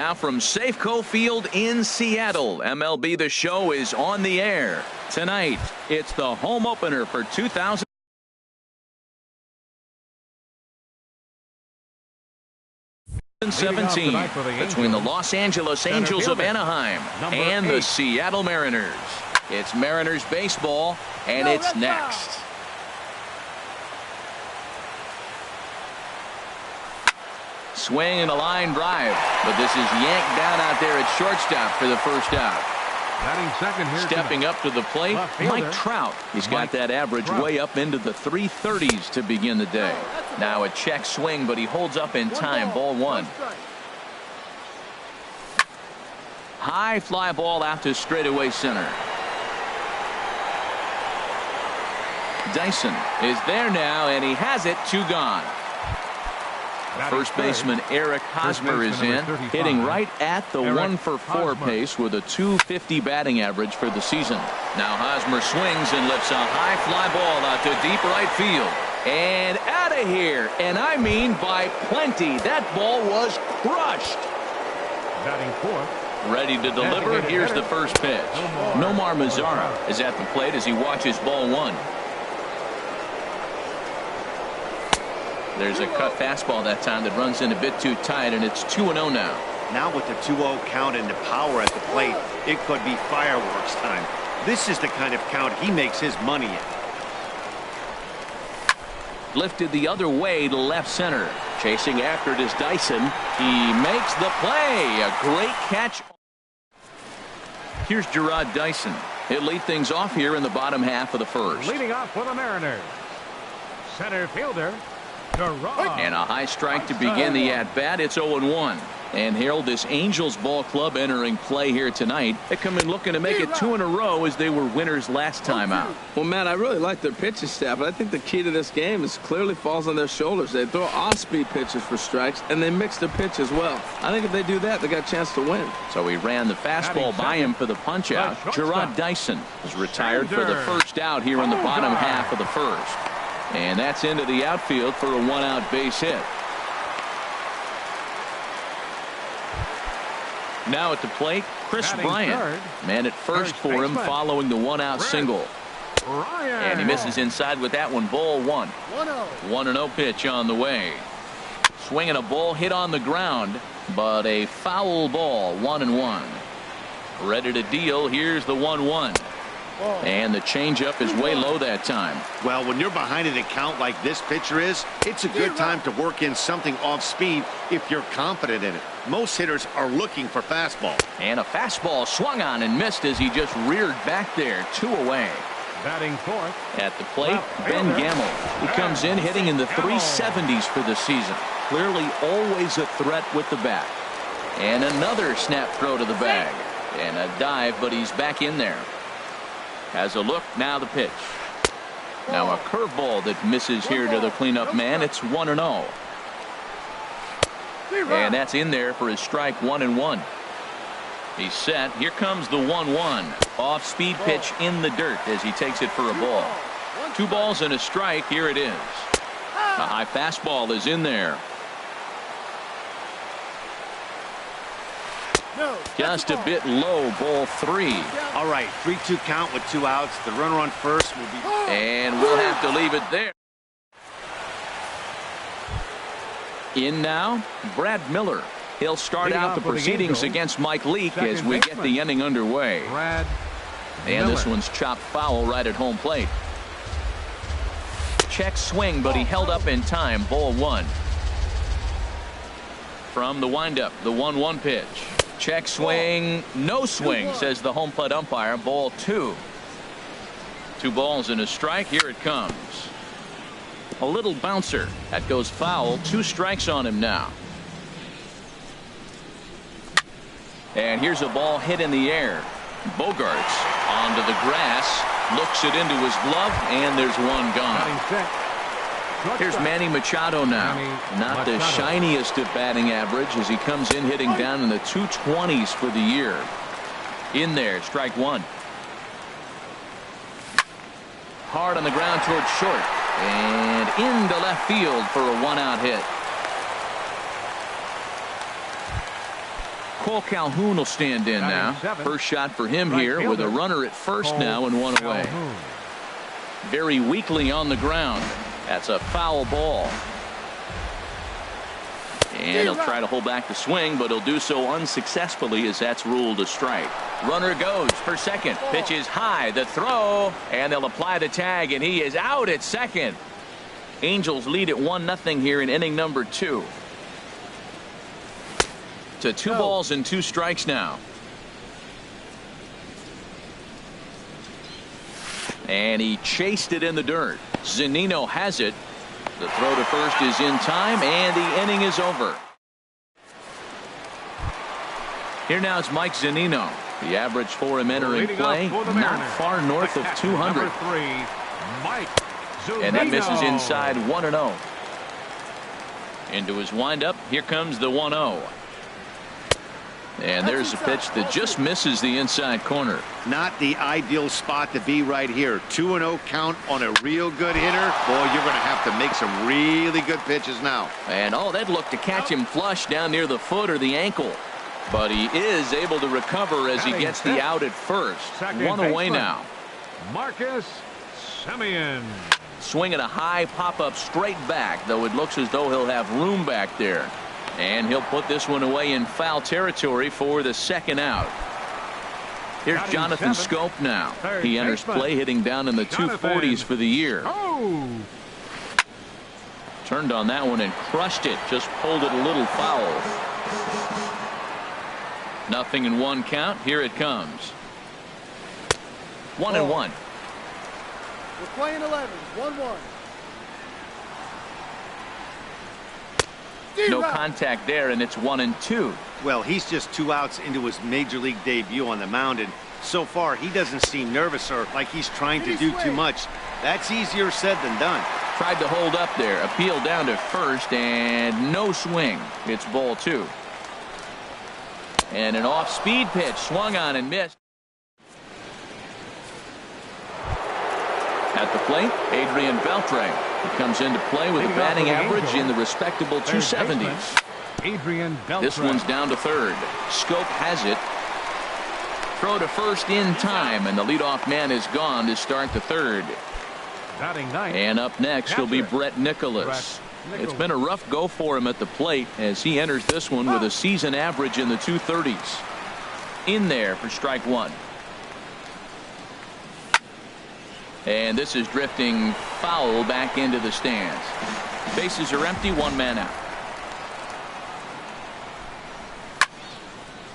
Now from Safeco Field in Seattle, MLB The Show is on the air. Tonight, it's the home opener for 2017 between the Los Angeles Angels of Anaheim and the Seattle Mariners. It's Mariners baseball, and it's next. Swing and a line drive, but this is yanked down out there at shortstop for the first out. Stepping up to the plate, Mike Trout. He's got that average way up into the 330s to begin the day. Now a check swing, but he holds up in time. Ball one. High fly ball out to straightaway center. Dyson is there now, and he has it. 2 gone. First baseman Eric Hosmer is in, hitting right at the 1-for-4 pace with a .250 batting average for the season. Now Hosmer swings and lifts a high fly ball out to deep right field. And out of here, and I mean by plenty. That ball was crushed. Batting fourth. Ready to deliver. Here's the first pitch. Nomar Mazara is at the plate as he watches ball one. There's a cut fastball that time that runs in a bit too tight, and it's 2-0 now. Now with the 2-0 count and the power at the plate, it could be fireworks time. This is the kind of count he makes his money in. Lifted the other way to left center. Chasing after it is Dyson. He makes the play. A great catch. Here's Gerard Dyson. He'll lead things off here in the bottom half of the first. Leading off for the Mariners, center fielder. And a high strike to begin the at-bat. It's 0-1. And Harold, this Angels ball club entering play here tonight. They come in looking to make it 2 in a row as they were winners last time out. Well, man, I really like their pitching staff, but I think the key to this game is clearly falls on their shoulders. They throw off-speed pitches for strikes, and they mix their pitch as well. I think if they do that, they got a chance to win. So he ran the fastball by him for the punch-out. Gerard Dyson is retired for the first out here in the bottom half of the first. And that's into the outfield for a 1-out base hit. Now at the plate, Chris Bryant. Man at first for him following the 1-out single. And he misses inside with that one. Ball one. 1-0 pitch on the way. Swinging a ball hit on the ground, but a foul ball. 1-1. Ready to deal. Here's the 1-1. And the changeup is way low that time. Well, when you're behind in a count like this pitcher is, it's a good time to work in something off speed if you're confident in it. Most hitters are looking for fastball. And a fastball swung on and missed as he just reared back there. 2 away. Batting fourth. At the plate, Ben Gamel. He comes in hitting in the 370s for the season. Clearly always a threat with the bat. And another snap throw to the bag. And a dive, but he's back in there. Has a look, now the pitch. Now a curveball that misses here to the cleanup man. It's 1-0. And that's in there for his strike. 1-1. He's set. Here comes the 1-1. Off speed pitch in the dirt as he takes it for a ball. 2 balls and a strike. Here it is. A high fastball is in there. Just a bit low. Ball 3. All right, 3-2 count with 2 outs. The runner on first will be. And we'll have to leave it there. In now, Brad Miller. He'll start out the proceedings against Mike Leake as we get the inning underway. And this one's chopped foul right at home plate. Check swing, but he held up in time. Ball 1. From the windup, the 1-1 pitch. Check swing, no swing, says the home plate umpire. Ball 2. 2 balls and a strike. Here it comes. A little bouncer. That goes foul. 2 strikes on him now. And here's a ball hit in the air. Bogarts onto the grass. Looks it into his glove, and there's one gone. Here's Manny Machado now. Not the shiniest of batting average as he comes in hitting down in the 220s for the year. In there, strike 1. Hard on the ground towards short. And into left field for a 1-out hit. Cole Calhoun will stand in now. First shot for him here with a runner at first now and one away. Very weakly on the ground. That's a foul ball. And he'll try to hold back the swing, but he'll do so unsuccessfully as that's ruled a strike. Runner goes for second. Pitch is high. The throw. And they'll apply the tag, and he is out at second. Angels lead at 1-0 here in inning number 2. To 2 balls and 2 strikes now. And he chased it in the dirt. Zunino has it. The throw to first is in time, and the inning is over. Here now is Mike Zunino. The average for him entering play, not far north of 200. And that misses inside 1-0. Into his windup, here comes the 1-0. And there's a pitch that just misses the inside corner. Not the ideal spot to be right here. 2-0 count on a real good hitter. Boy, you're going to have to make some really good pitches now. And they'd look to catch him flush down near the foot or the ankle. But he is able to recover as he gets the out at first. One away now. Marcus Semien. Swinging a high pop-up straight back, though it looks as though he'll have room back there. And he'll put this one away in foul territory for the second out. Here's Jonathan Scope now. He enters play hitting down in the 240s for the year. Turned on that one and crushed it. Just pulled it a little foul. 0-1 count. Here it comes. 1-1. We're playing 11. 1-1. No contact there, and it's 1-2. Well, he's just 2 outs into his major league debut on the mound, and so far he doesn't seem nervous or like he's trying to do too much. That's easier said than done. Tried to hold up there. Appeal down to first, and no swing. It's ball 2. And an off-speed pitch swung on and missed. At the plate, Adrian Beltre. He comes into play with a batting average in the respectable 270s. Adrian Beltre. This one's down to third. Scope has it. Throw to first in time, and the leadoff man is gone to start the third. And up next will be Brett Nicholas. It's been a rough go for him at the plate as he enters this one with a season average in the 230s. In there for strike 1. And this is drifting foul back into the stands. Bases are empty, 1 man out.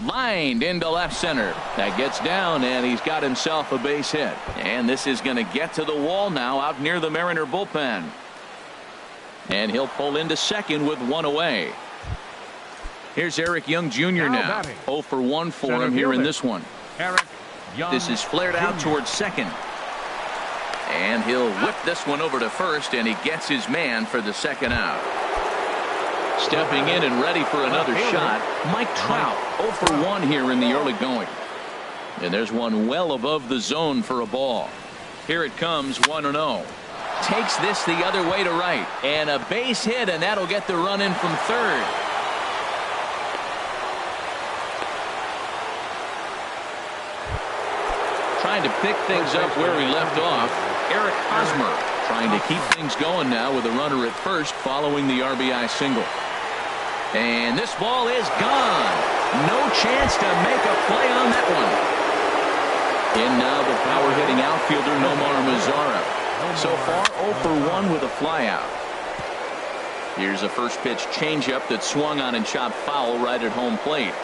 Lined into left center. That gets down, and he's got himself a base hit. And this is going to get to the wall now out near the Mariner bullpen. And he'll pull into second with 1 away. Here's Eric Young Jr. now. 0 for 1 for him here in this one. This is flared out towards second. And he'll whip this one over to first, and he gets his man for the second out. Stepping in and ready for another shot, Mike Trout. 0 for 1 here in the early going. And there's one well above the zone for a ball. Here it comes, 1-0. Takes this the other way to right. And a base hit, and that'll get the run in from third. Trying to pick things up where he left off. Eric Hosmer trying to keep things going now with a runner at first following the RBI single. And this ball is gone. No chance to make a play on that one. In now the power hitting outfielder Nomar Mazara. So far 0 for 1 with a flyout. Here's a first pitch changeup that swung on and chopped foul right at home plate.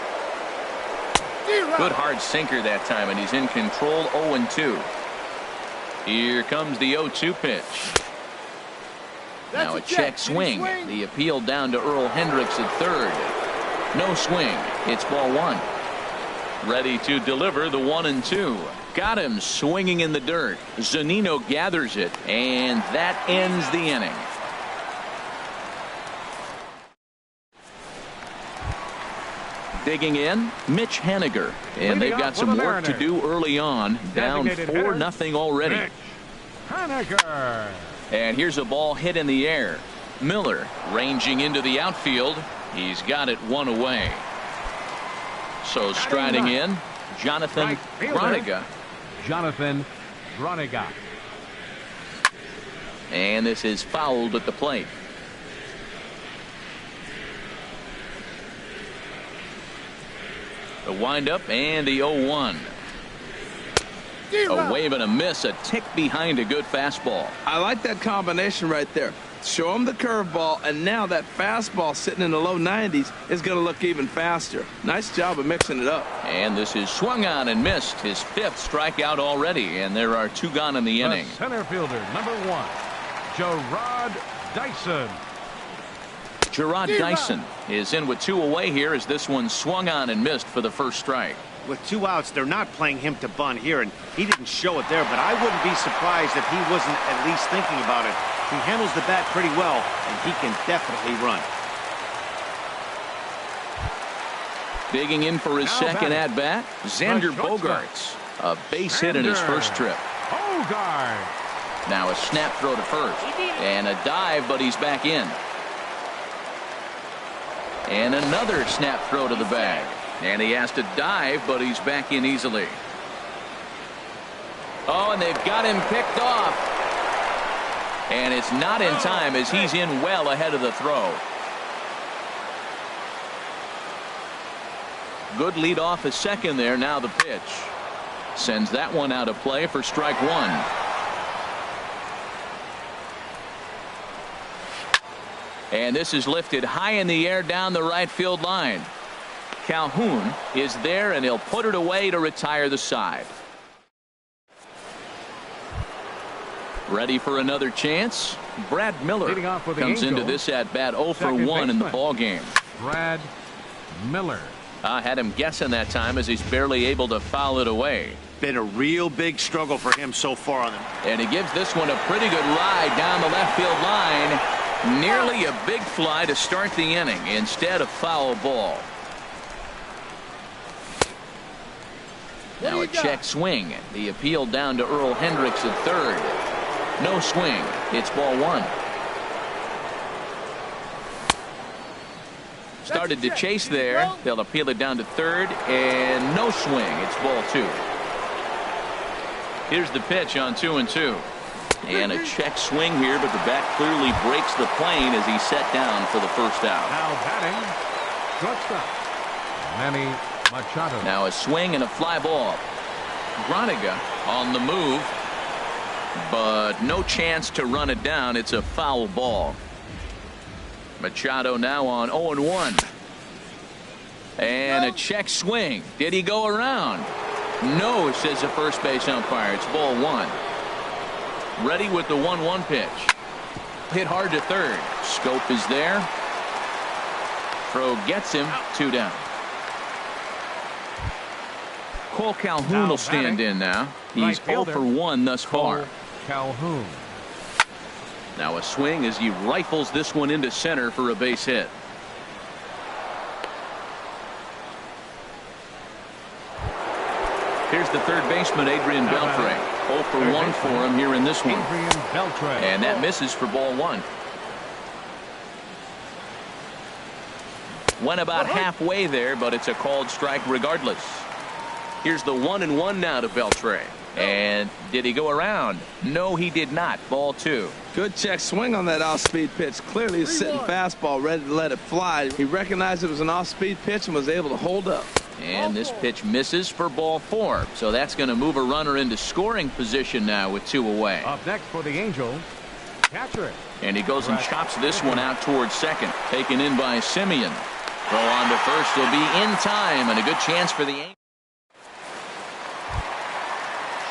Good hard sinker that time, and he's in control. 0-2. Here comes the 0-2 pitch. Now a check swing. The appeal down to Earl Hendricks at third. No swing. It's ball 1. Ready to deliver the 1-2. Got him swinging in the dirt. Zunino gathers it, and that ends the inning. Digging in, Mitch Haniger. And they've got some work to do early on. Down 4-0 already. Haniger. And here's a ball hit in the air. Miller ranging into the outfield. He's got it 1 away. So striding in, Jonathan Groniga. Jonathan Groniga. And this is fouled at the plate. The windup and the 0-1. A wave and a miss, a tick behind a good fastball. I like that combination right there. Show him the curveball, and now that fastball sitting in the low 90s is going to look even faster. Nice job of mixing it up. And this is swung on and missed, his 5th strikeout already, and there are 2 gone in the inning. Center fielder, number 1, Gerard Dyson. Gerard Dyson is in with 2 away here as this one swung on and missed for the first strike. With 2 outs, they're not playing him to bunt here, and he didn't show it there, but I wouldn't be surprised if he wasn't at least thinking about it. He handles the bat pretty well, and he can definitely run. Digging in for his second at-bat, Xander Bogaerts. A base hit in his first trip. Bogaerts. Now a snap throw to first. And a dive, but he's back in. And another snap throw to the bag. And he has to dive, but he's back in easily. Oh, and they've got him picked off. And it's not in time as he's in well ahead of the throw. Good lead off at second there. Now the pitch. Sends that one out of play for strike 1. And this is lifted high in the air down the right field line. Calhoun is there, and he'll put it away to retire the side. Ready for another chance? Brad Miller comes into this at-bat 0 for 1 in the ball game. Brad Miller. I had him guessing that time as he's barely able to foul it away. Been a real big struggle for him so far on them. And he gives this one a pretty good ride down the left field line. Nearly a big fly to start the inning instead of foul ball. Now a check swing. The appeal down to Earl Hendricks at third. No swing. It's ball 1. Started to chase there. They'll appeal it down to third, and no swing. It's ball 2. Here's the pitch on 2-2. And a check swing here, but the bat clearly breaks the plane as he's set down for the first out. Now batting, shortstop, Manny Machado. Now a swing and a fly ball. Groniga on the move, but no chance to run it down. It's a foul ball. Machado now on 0-1. And a check swing. Did he go around? No, says the first base umpire. It's ball 1. Ready with the 1-1 pitch. Hit hard to third. Scope is there. Throw gets him. 2 down. Cole Calhoun will stand in now. He's 0 for 1 thus far. Calhoun. Now a swing as he rifles this one into center for a base hit. Here's the third baseman, Adrian Beltre. 0 for 1 for him here in this one. And that misses for ball 1. Went about halfway there, but it's a called strike regardless. Here's the 1-1 now to Beltre. And did he go around? No, he did not. Ball 2. Good check swing on that off-speed pitch. Clearly a sitting fastball ready to let it fly. He recognized it was an off-speed pitch and was able to hold up. And this pitch misses for ball 4. So that's going to move a runner into scoring position now with 2 away. Up next for the Angels, catcher. And he goes and chops this one out towards second. Taken in by Simeon. Throw on to first will be in time, and a good chance for the Angels.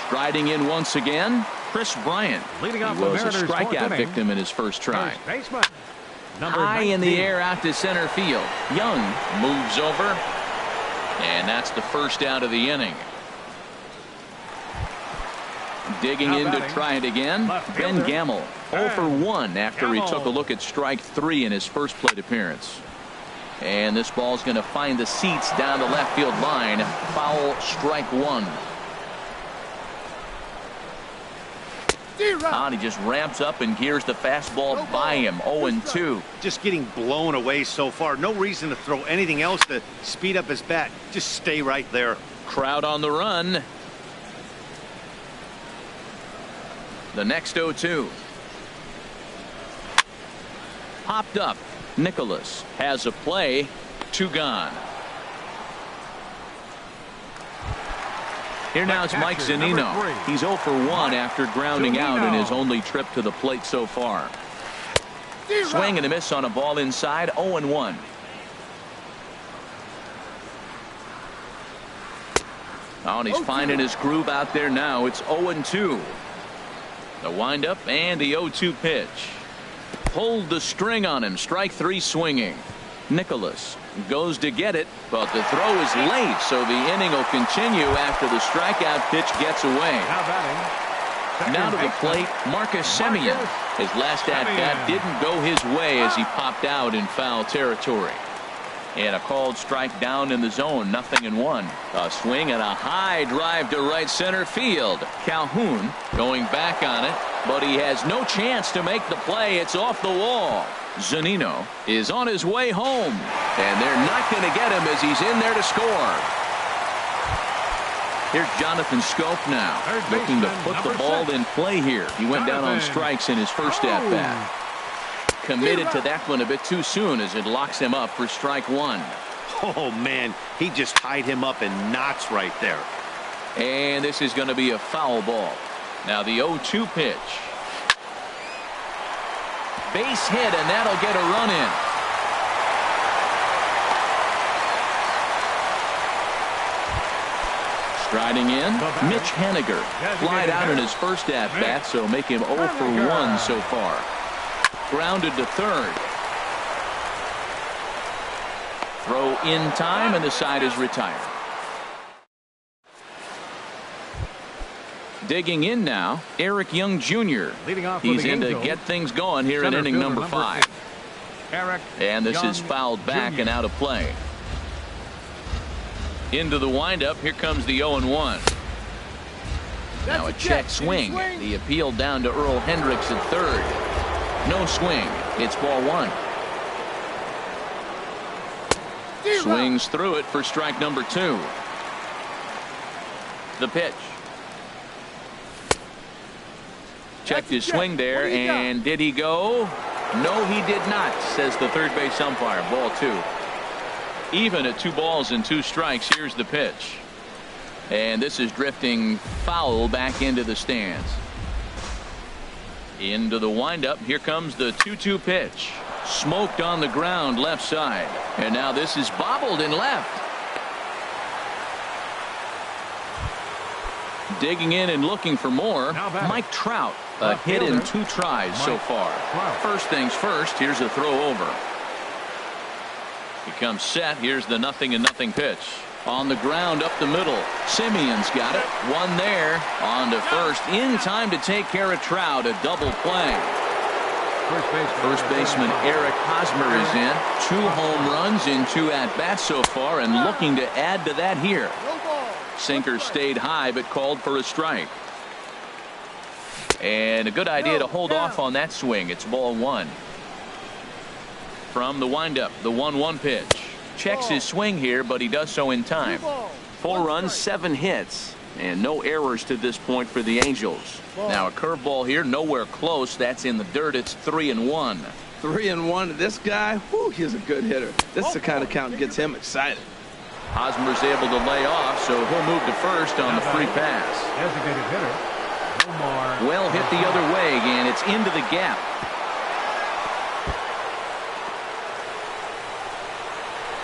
Striding in once again, Chris Bryant. Leading off he was the a strikeout victim in his first try. Baseman, high in the air out to center field. Young moves over, and that's the first out of the inning. Digging in to try it again, Ben Gamel. 0 for 1 after he took a look at strike 3 in his first plate appearance. And this ball's going to find the seats down the left field line. Foul, strike 1. And he just ramps up and gears the fastball by him. 0-2. Just getting blown away so far. No reason to throw anything else to speed up his bat. Just stay right there. Crowd on the run. The next 0-2. Popped up. Nicholas has a play. 2 gone. Here now is Mike Zunino. He's 0 for 1 after grounding out in his only trip to the plate so far. Swing and a miss on a ball inside. 0-1. Oh, and he's finding his groove out there now. It's 0-2. The windup and the 0-2 pitch. Pulled the string on him. Strike 3 swinging. Nicholas goes to get it, but the throw is late, so the inning will continue after the strikeout pitch gets away. Now to the plate, Marcus Semien. His last at-bat didn't go his way as he popped out in foul territory. And a called strike down in the zone, 0-1. A swing and a high drive to right center field. Calhoun going back on it, but he has no chance to make the play. It's off the wall. Zunino is on his way home, and they're not going to get him as he's in there to score. Here's Jonathan Scope now, looking to put the ball in play here. He went down on strikes in his first at-bat. Committed to that one a bit too soon as it locks him up for strike 1. Oh, man, he just tied him up in knots right there. And this is going to be a foul ball. Now the 0-2 pitch. Base hit, and that'll get a run in. Striding in, Mitch Haniger. Flied out in his first at-bat, so make him 0 for 1 so far. Grounded to third. Throw in time, and the side is retired. Digging in now, Eric Young Jr. He's in to get things going here in inning number 5. And this is fouled back and out of play. Into the windup. Here comes the 0-1. Now a check swing. The appeal down to Earl Hendricks at third. No swing. It's ball 1. Swings through it for strike number 2. The pitch. Checked his swing there, and did he go? No, he did not, says the third base umpire. Ball 2. Even at 2 balls and 2 strikes. Here's the pitch. And this is drifting foul back into the stands. Into the windup. Here comes the 2-2 pitch. Smoked on the ground left side. And now this is bobbled in left. Digging in and looking for more. Mike Trout. A hit in 2 tries so far. First things first. Here's a throw over. He comes set. Here's the 0-0 pitch. On the ground up the middle. Simeon's got it. One there. On to first. In time to take care of Trout. A double play. First baseman Eric Hosmer is in. 2 home runs in 2 at-bats so far, and looking to add to that here. Sinker stayed high but called for a strike. And a good idea to hold off on that swing. It's ball 1. From the windup, the 1-1 pitch. Checks his swing here, but he does so in time. 4 runs, 7 hits, and no errors to this point for the Angels. Now a curveball here, nowhere close. That's in the dirt. It's 3-1. 3-1. This guy, whew, he's a good hitter. This is the kind of count that gets him excited. Hosmer's able to lay off, so he'll move to first on the free pass. Designated hitter. Well hit the other way, and it's into the gap.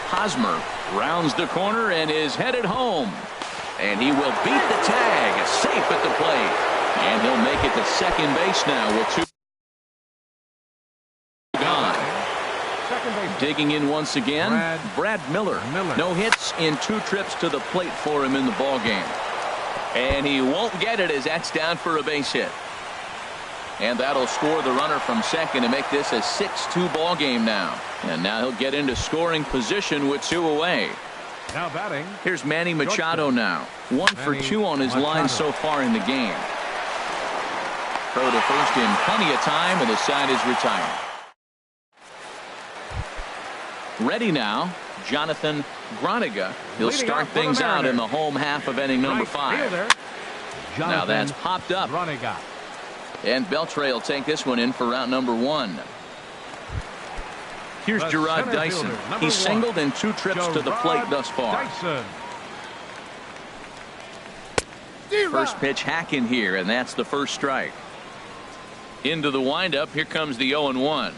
Hosmer rounds the corner and is headed home. And he will beat the tag. Safe at the plate. And he'll make it to second base now with 2 gone. Digging in once again, Brad Miller. No hits in 2 trips to the plate for him in the ballgame. And he won't get it as that's down for a base hit. And that'll score the runner from second to make this a 6-2 ball game now. And now he'll get into scoring position with 2 away. Now batting. Here's Manny Machado now. 1 for 2 on his line so far in the game. Throw to first in plenty of time, and the side is retired. Ready now, Jonathan Groniga. He'll start things out in the home half of inning number 5. Now that's popped up. And Beltre will take this one in for route number 1. Here's Gerard Dyson. He's singled in 2 trips to the plate thus far. First pitch hack in here, and that's the first strike. Into the windup. Here comes the 0-1.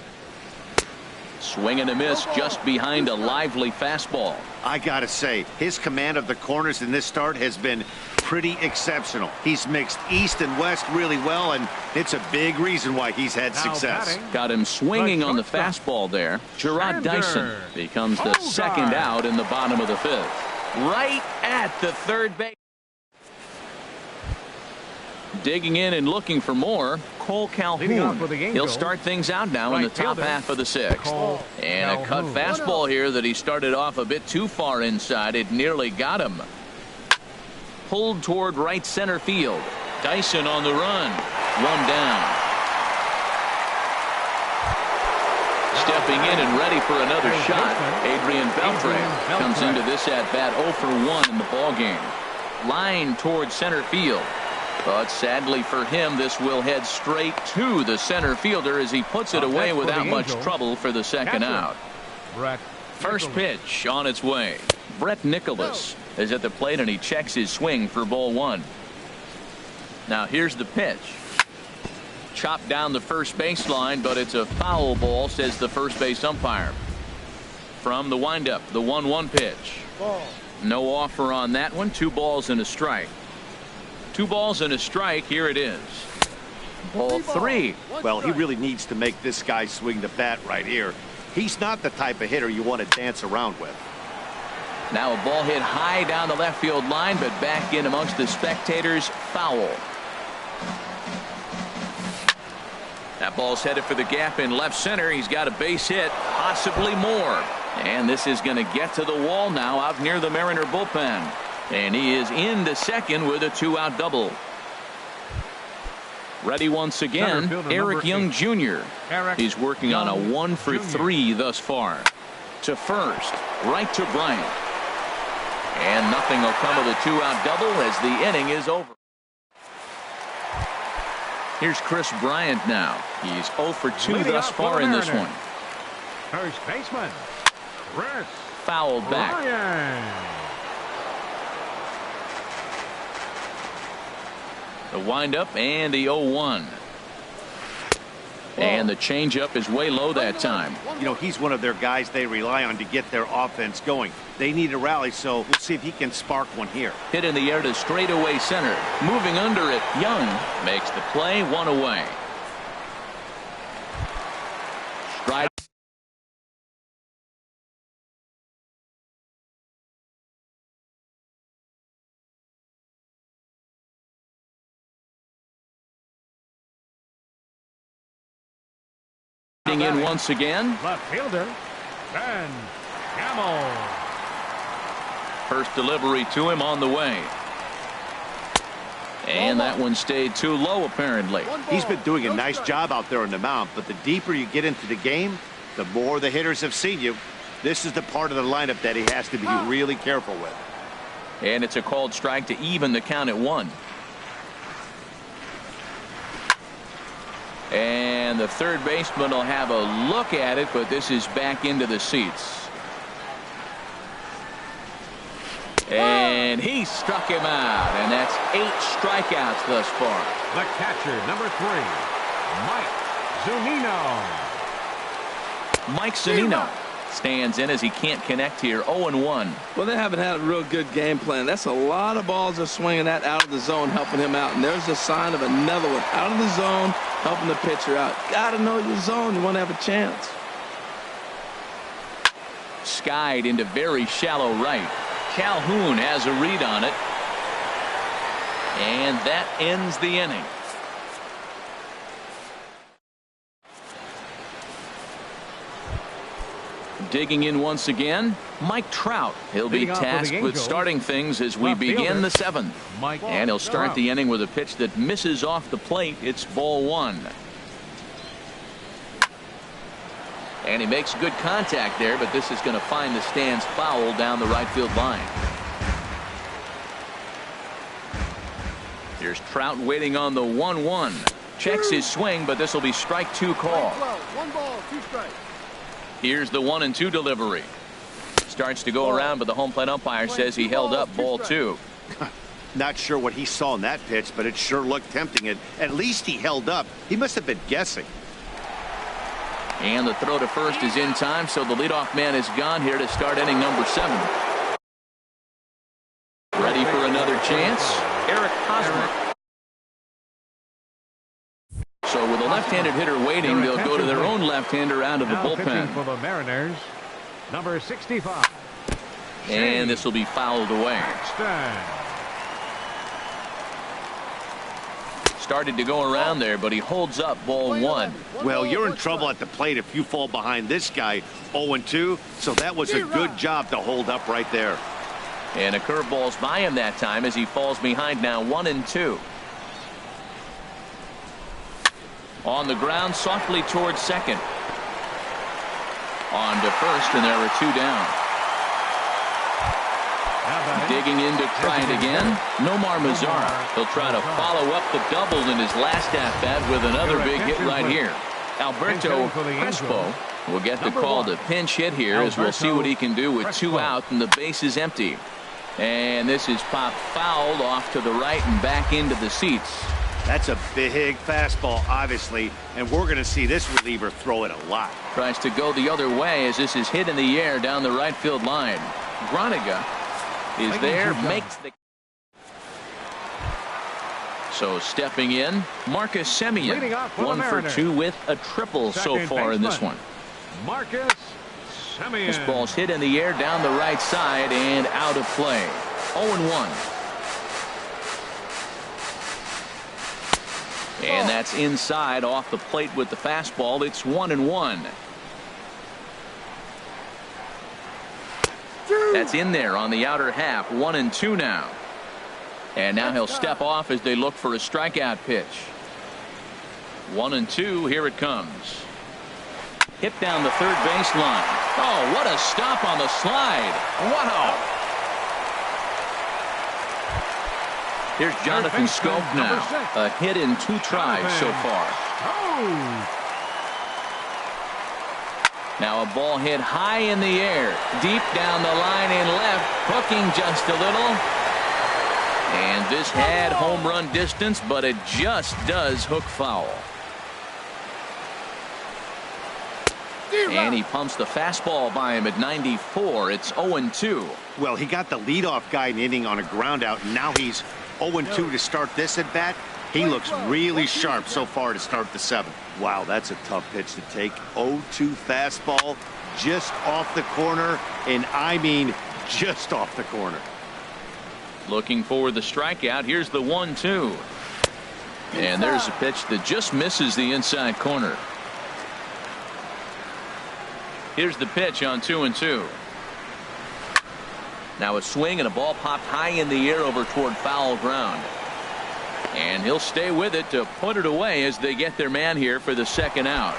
Swing and a miss just behind a lively fastball. I gotta say, his command of the corners in this start has been pretty exceptional. He's mixed east and west really well, and it's a big reason why he's had success. Got him swinging on the fastball there. Gerard Dyson becomes the second out in the bottom of the 5th. Right at the third base. Digging in and looking for more, Cole Calhoun. He'll start things out now in the top half of the 6th. And a cut fastball here that he started off a bit too far inside. It nearly got him. Pulled toward right center field. Dyson on the run. 1 down. Stepping in and ready for another shot, Adrian Beltre comes into this at-bat 0 for 1 in the ballgame. Line toward center field. But sadly for him, this will head straight to the center fielder as he puts it away without much trouble for the second out. First pitch on its way. Brett Nicholas is at the plate, and he checks his swing for ball 1. Now here's the pitch. Chopped down the first baseline, but it's a foul ball, says the first base umpire. From the windup, the 1-1 pitch. No offer on that one. 2 balls and a strike. 2 balls and a strike. Here it is. Ball 3. Well, he really needs to make this guy swing the bat right here. He's not the type of hitter you want to dance around with. Now a ball hit high down the left field line, but back in amongst the spectators. Foul. That ball's headed for the gap in left center. He's got a base hit, possibly more. And this is going to get to the wall now out near the Mariner bullpen. And he is into second with a 2-out double. Ready once again, Eric Young Jr. He's working on a 1 for 3 thus far. To first, right to Bryant. And nothing will come of the 2-out double as the inning is over. Here's Chris Bryant now. He's 0 for 2 thus far in this one. First baseman, Chris Fouled back. Bryant. The windup and the 0-1. And the changeup is way low that time. You know, he's one of their guys they rely on to get their offense going. They need a rally, so we'll see if he can spark one here. Hit in the air to straightaway center. Moving under it, Young makes the play, 1 away. Stride. In once again. Left fielder, Ben Gamble. First delivery to him on the way. And that one stayed too low, apparently. He's been doing a nice job out there on the mound, but the deeper you get into the game, the more the hitters have seen you. This is the part of the lineup that he has to be really careful with. And it's a called strike to even the count at 1. And the third baseman will have a look at it, but this is back into the seats. And he struck him out, and that's 8 strikeouts thus far. The catcher, number 3, Mike Zunino. Mike Zunino stands in as he can't connect here. 0-1. Well, they haven't had a real good game plan. That's a lot of balls they're swinging at out of the zone, helping him out. And there's a sign of another one out of the zone, helping the pitcher out. Got to know your zone. You want to have a chance. Skied into very shallow right. Calhoun has a read on it. And that ends the inning. digging in once again, Mike Trout. He'll be tasked with starting things as we begin the 7th. And he'll start the inning with a pitch that misses off the plate. It's ball 1. And he makes good contact there, but this is going to find the stands foul down the right field line. Here's Trout waiting on the 1-1. Checks his swing, but this will be strike 2 call. 1 ball, 2 strikes. Here's the 1-2 delivery. Starts to go around, but the home plate umpire says he held up ball 2. Not sure what he saw in that pitch, but it sure looked tempting. At least he held up. He must have been guessing. And the throw to first is in time, so the leadoff man is gone here to start inning number 7. Ready for another chance? Eric Hosmer. So with a left-handed hitter waiting, they'll go to their own left-hander out of the bullpen. For the Mariners, number 65. And this will be fouled away. Started to go around there, but he holds up ball 1. Well, you're in trouble at the plate if you fall behind this guy 0-2, so that was a good job to hold up right there. And a curveball's by him that time as he falls behind now 1-2. On the ground softly towards second. On to first, and there are 2 down. Digging in to try it again. Nomar Mazara. He'll try to follow up the double in his last at-bat with another big hit right here. Alberto Crespo will get the call to pinch hit here as we'll see what he can do with 2 out and the base is empty. And this is popped fouled off to the right and back into the seats. That's a big fastball, obviously, and we're going to see this reliever throw it a lot. Tries to go the other way as this is hit in the air down the right field line. Groniga is there, makes the... So stepping in, Marcus Semien, 1 for 2 with a triple so far in this one. Marcus Semien. This ball's hit in the air down the right side and out of play. 0-1. And that's inside off the plate with the fastball. It's 1-1. That's in there on the outer half. 1-2 now. And now he'll step off as they look for a strikeout pitch. 1-2. Here it comes. Hit down the third baseline. Oh, what a stop on the slide. Wow. Here's Jonathan Scope now. A hit in 2 tries so far. Now a ball hit high in the air, deep down the line in left, hooking just a little. And this had home run distance, but it just does hook foul. And he pumps the fastball by him at 94. It's 0-2. Well, he got the leadoff guy in inning on a ground out, and now he's 0-2 to start this at bat. He looks really sharp so far to start the 7th. Wow, that's a tough pitch to take. 0-2 fastball just off the corner, and I mean just off the corner. Looking for the strikeout. Here's the 1-2. And there's a pitch that just misses the inside corner. Here's the pitch on 2-2. Now a swing and a ball popped high in the air over toward foul ground. And he'll stay with it to put it away as they get their man here for the 2nd out.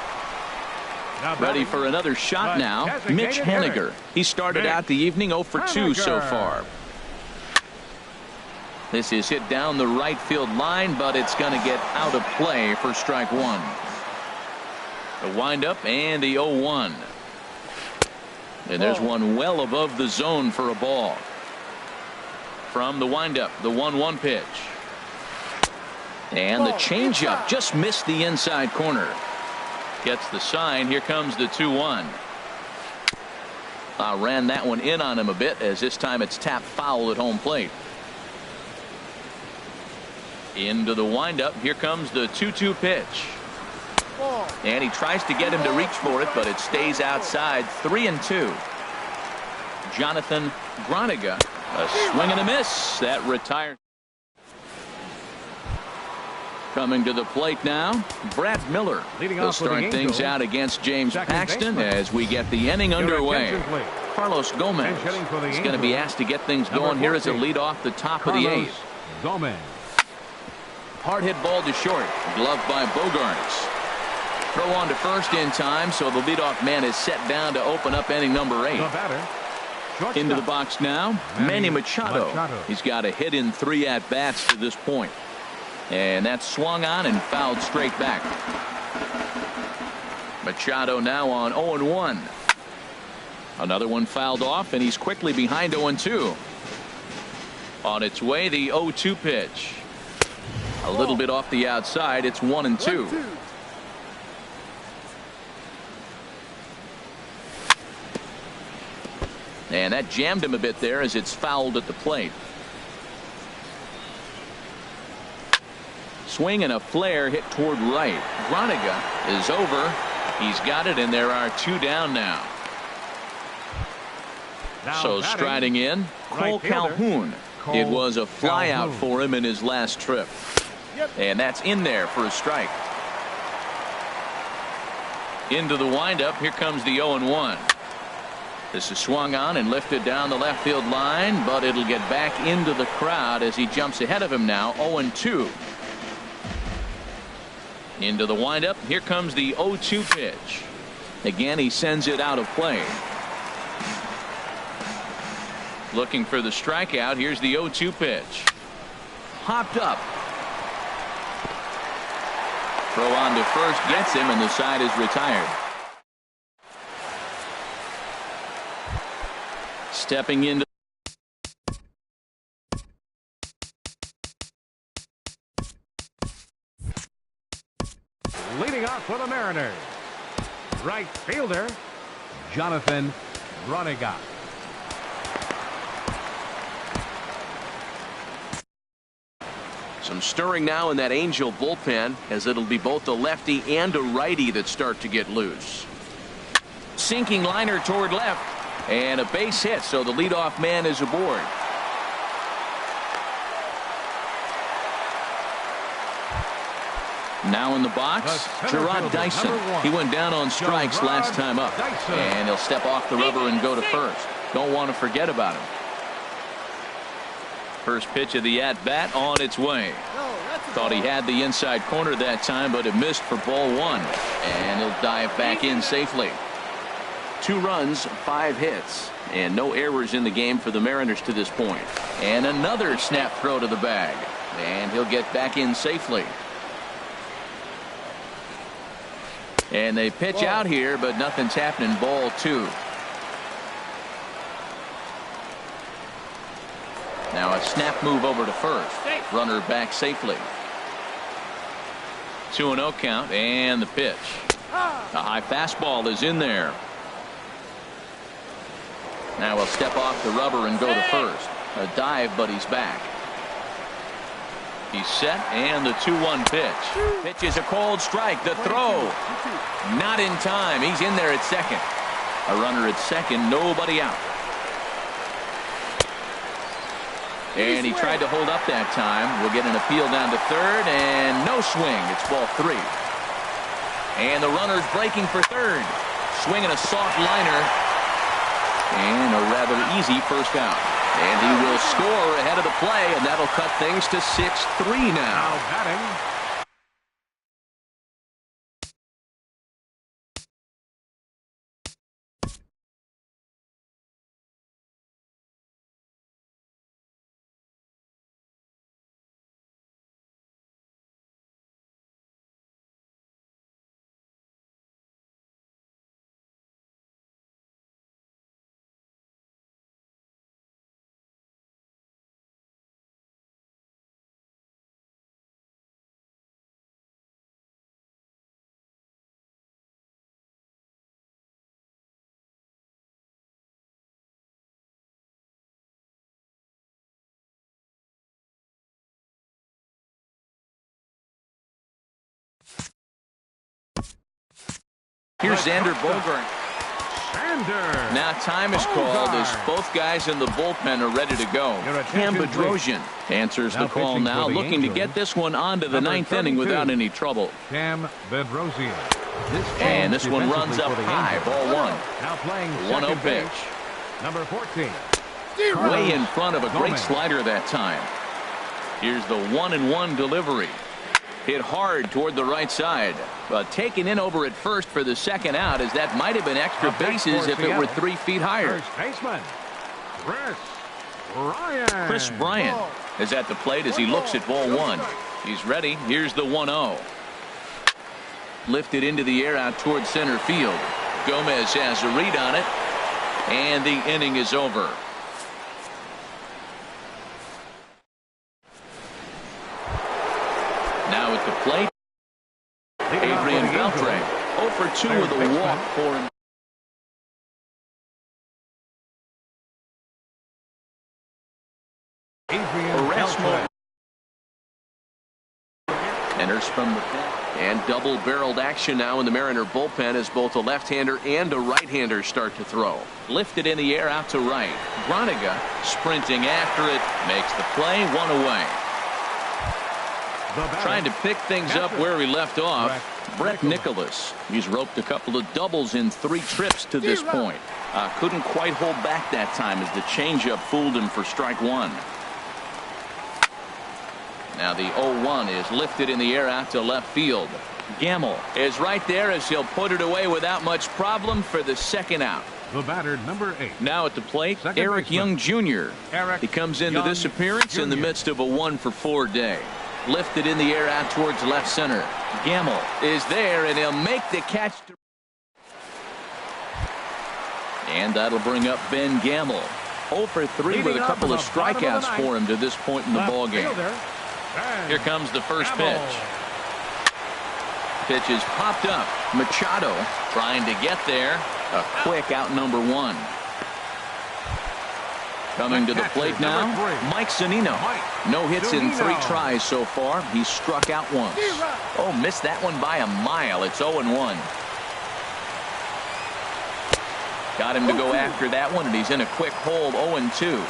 Ready for another shot now. Mitch Haniger. He started out the evening 0 for 2 so far. This is hit down the right field line, but it's going to get out of play for strike 1. The windup and the 0-1. And there's one well above the zone for a ball. From the windup, the 1-1 pitch. And the changeup just missed the inside corner. Gets the sign. Here comes the 2-1. Ran that one in on him a bit, as this time it's tapped foul at home plate. Into the windup. Here comes the 2-2 pitch. And he tries to get him to reach for it, but it stays outside. 3-2. Jonathan Groniga. A swing and a miss. That retires. Coming to the plate now, Brad Miller. He'll start things out against James Paxton as we get the inning underway. Carlos Gomez is going to be asked to get things going here as a lead off the top of the eighth. Hard hit ball to short, gloved by Bogarts. Throw on to first in time, so the leadoff man is set down to open up inning number 8. Into the box now, Manny Machado. He's got a hit in 3 at-bats to this point. And that's swung on and fouled straight back. Machado now on 0-1. Another one fouled off, and he's quickly behind 0-2. On its way, the 0-2 pitch. A little bit off the outside. It's 1-2. And that jammed him a bit there as it's fouled at the plate. Swing and a flare hit toward right. Groniga is over. He's got it, and there are 2 down now. So striding in, Cole Calhoun. It was a flyout for him in his last trip. And that's in there for a strike. Into the windup. Here comes the 0-1. This is swung on and lifted down the left field line, but it'll get back into the crowd as he jumps ahead of him now. 0-2. Into the windup. Here comes the 0-2 pitch. Again, he sends it out of play. Looking for the strikeout. Here's the 0-2 pitch. Hopped up. Throw on to first gets him, and the side is retired. Stepping into leading off for the Mariners, right fielder Jonathan Groniga. Some stirring now in that Angel bullpen, as it'll be both a lefty and a righty that start to get loose. Sinking liner toward left, and a base hit, so the leadoff man is aboard. Now in the box, Gerard Dyson. He went down on strikes last time up, and he'll step off the rubber and go to first. Don't want to forget about him. First pitch of the at-bat on its way. Thought he had the inside corner that time, but it missed for ball 1. And he'll dive back in safely. 2 runs, 5 hits, and no errors in the game for the Mariners to this point. And another snap throw to the bag. And he'll get back in safely. And they pitch out here, but nothing's happening. Ball 2. Now a snap move over to first. Runner back safely. 2-0 count, and the pitch. A high fastball is in there. Now he'll step off the rubber and go to first. A dive, but he's back. He's set, and the 2-1 pitch. Pitch is a cold strike. The throw. Not in time. He's in there at second. A runner at second, nobody out. And he tried to hold up that time. We'll get an appeal down to third, and no swing. It's ball 3. And the runner's breaking for third. Swinging a soft liner. And a rather easy first out. And he will score ahead of the play, and that'll cut things to 6-3 now. Batting, Here's Xander Bogart. Now time is called as both guys in the bullpen are ready to go. Cam Bedrosian answers the call now, looking to get this one onto the ninth inning without any trouble. Cam Bedrosian. And this one runs up high, ball one. Now playing 1-0 pitch. Number 14. Way in front of a great slider that time. Here's the 1-1 delivery. Hit hard toward the right side, but taken in over at first for the second out, as that might have been extra bases if it were 3 feet higher. First baseman, Chris Bryant is at the plate as he looks at ball one. He's ready. Here's the 1-0. Lifted into the air out toward center field. Gomez has a read on it, and the inning is over. Now at the plate, Adrian Beltre. 0 for 2 with a walk for him. Erasmo enters from the pen. And double-barreled action now in the Mariner bullpen as both a left-hander and a right-hander start to throw. Lifted in the air out to right. Groniga sprinting after it. Makes the play, 1 away. Trying to pick things up where we left off, Brett Nicholas. He's roped a couple of doubles in 3 trips to this point. Couldn't quite hold back that time as the changeup fooled him for strike 1. Now the 0-1 is lifted in the air out to left field. Gamble is right there as he'll put it away without much problem for the second out. The batter, number 8. Now at the plate, Eric Young Jr. He comes into this appearance in the midst of a 1-for-4 day. Lifted in the air out towards left center. Gamble is there, and he'll make the catch. And that'll bring up Ben Gamble. 0 for 3 with a couple of strikeouts for him to this point in the ballgame. Here comes the first pitch. Pitch is popped up. Machado trying to get there. A quick out, number 1. Coming to the plate now, Mike Zunino. No hits in 3 tries so far. He's struck out once. Oh, missed that one by a mile. It's 0-1. Got him to go after that one, and he's in a quick hole, 0-2.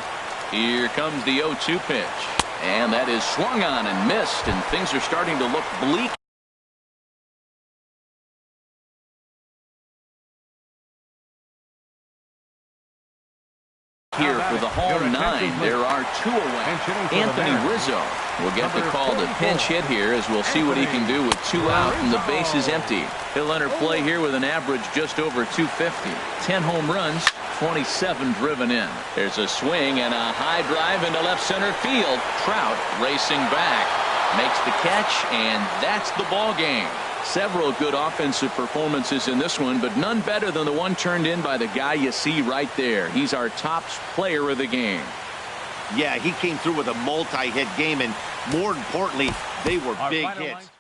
Here comes the 0-2 pitch. And that is swung on and missed, and things are starting to look bleak. Here for the home 9, there are 2 away. Anthony Rizzo will get the call to pinch hit here, as we'll see what he can do with 2 out and the base is empty. He'll enter play here with an average just over 250. 10 home runs, 27 driven in. There's a swing and a high drive into left center field. Trout racing back, makes the catch, and that's the ball game. Several good offensive performances in this one, but none better than the one turned in by the guy you see right there. He's our top player of the game. Yeah, he came through with a multi-hit game, and more importantly, they were big hits.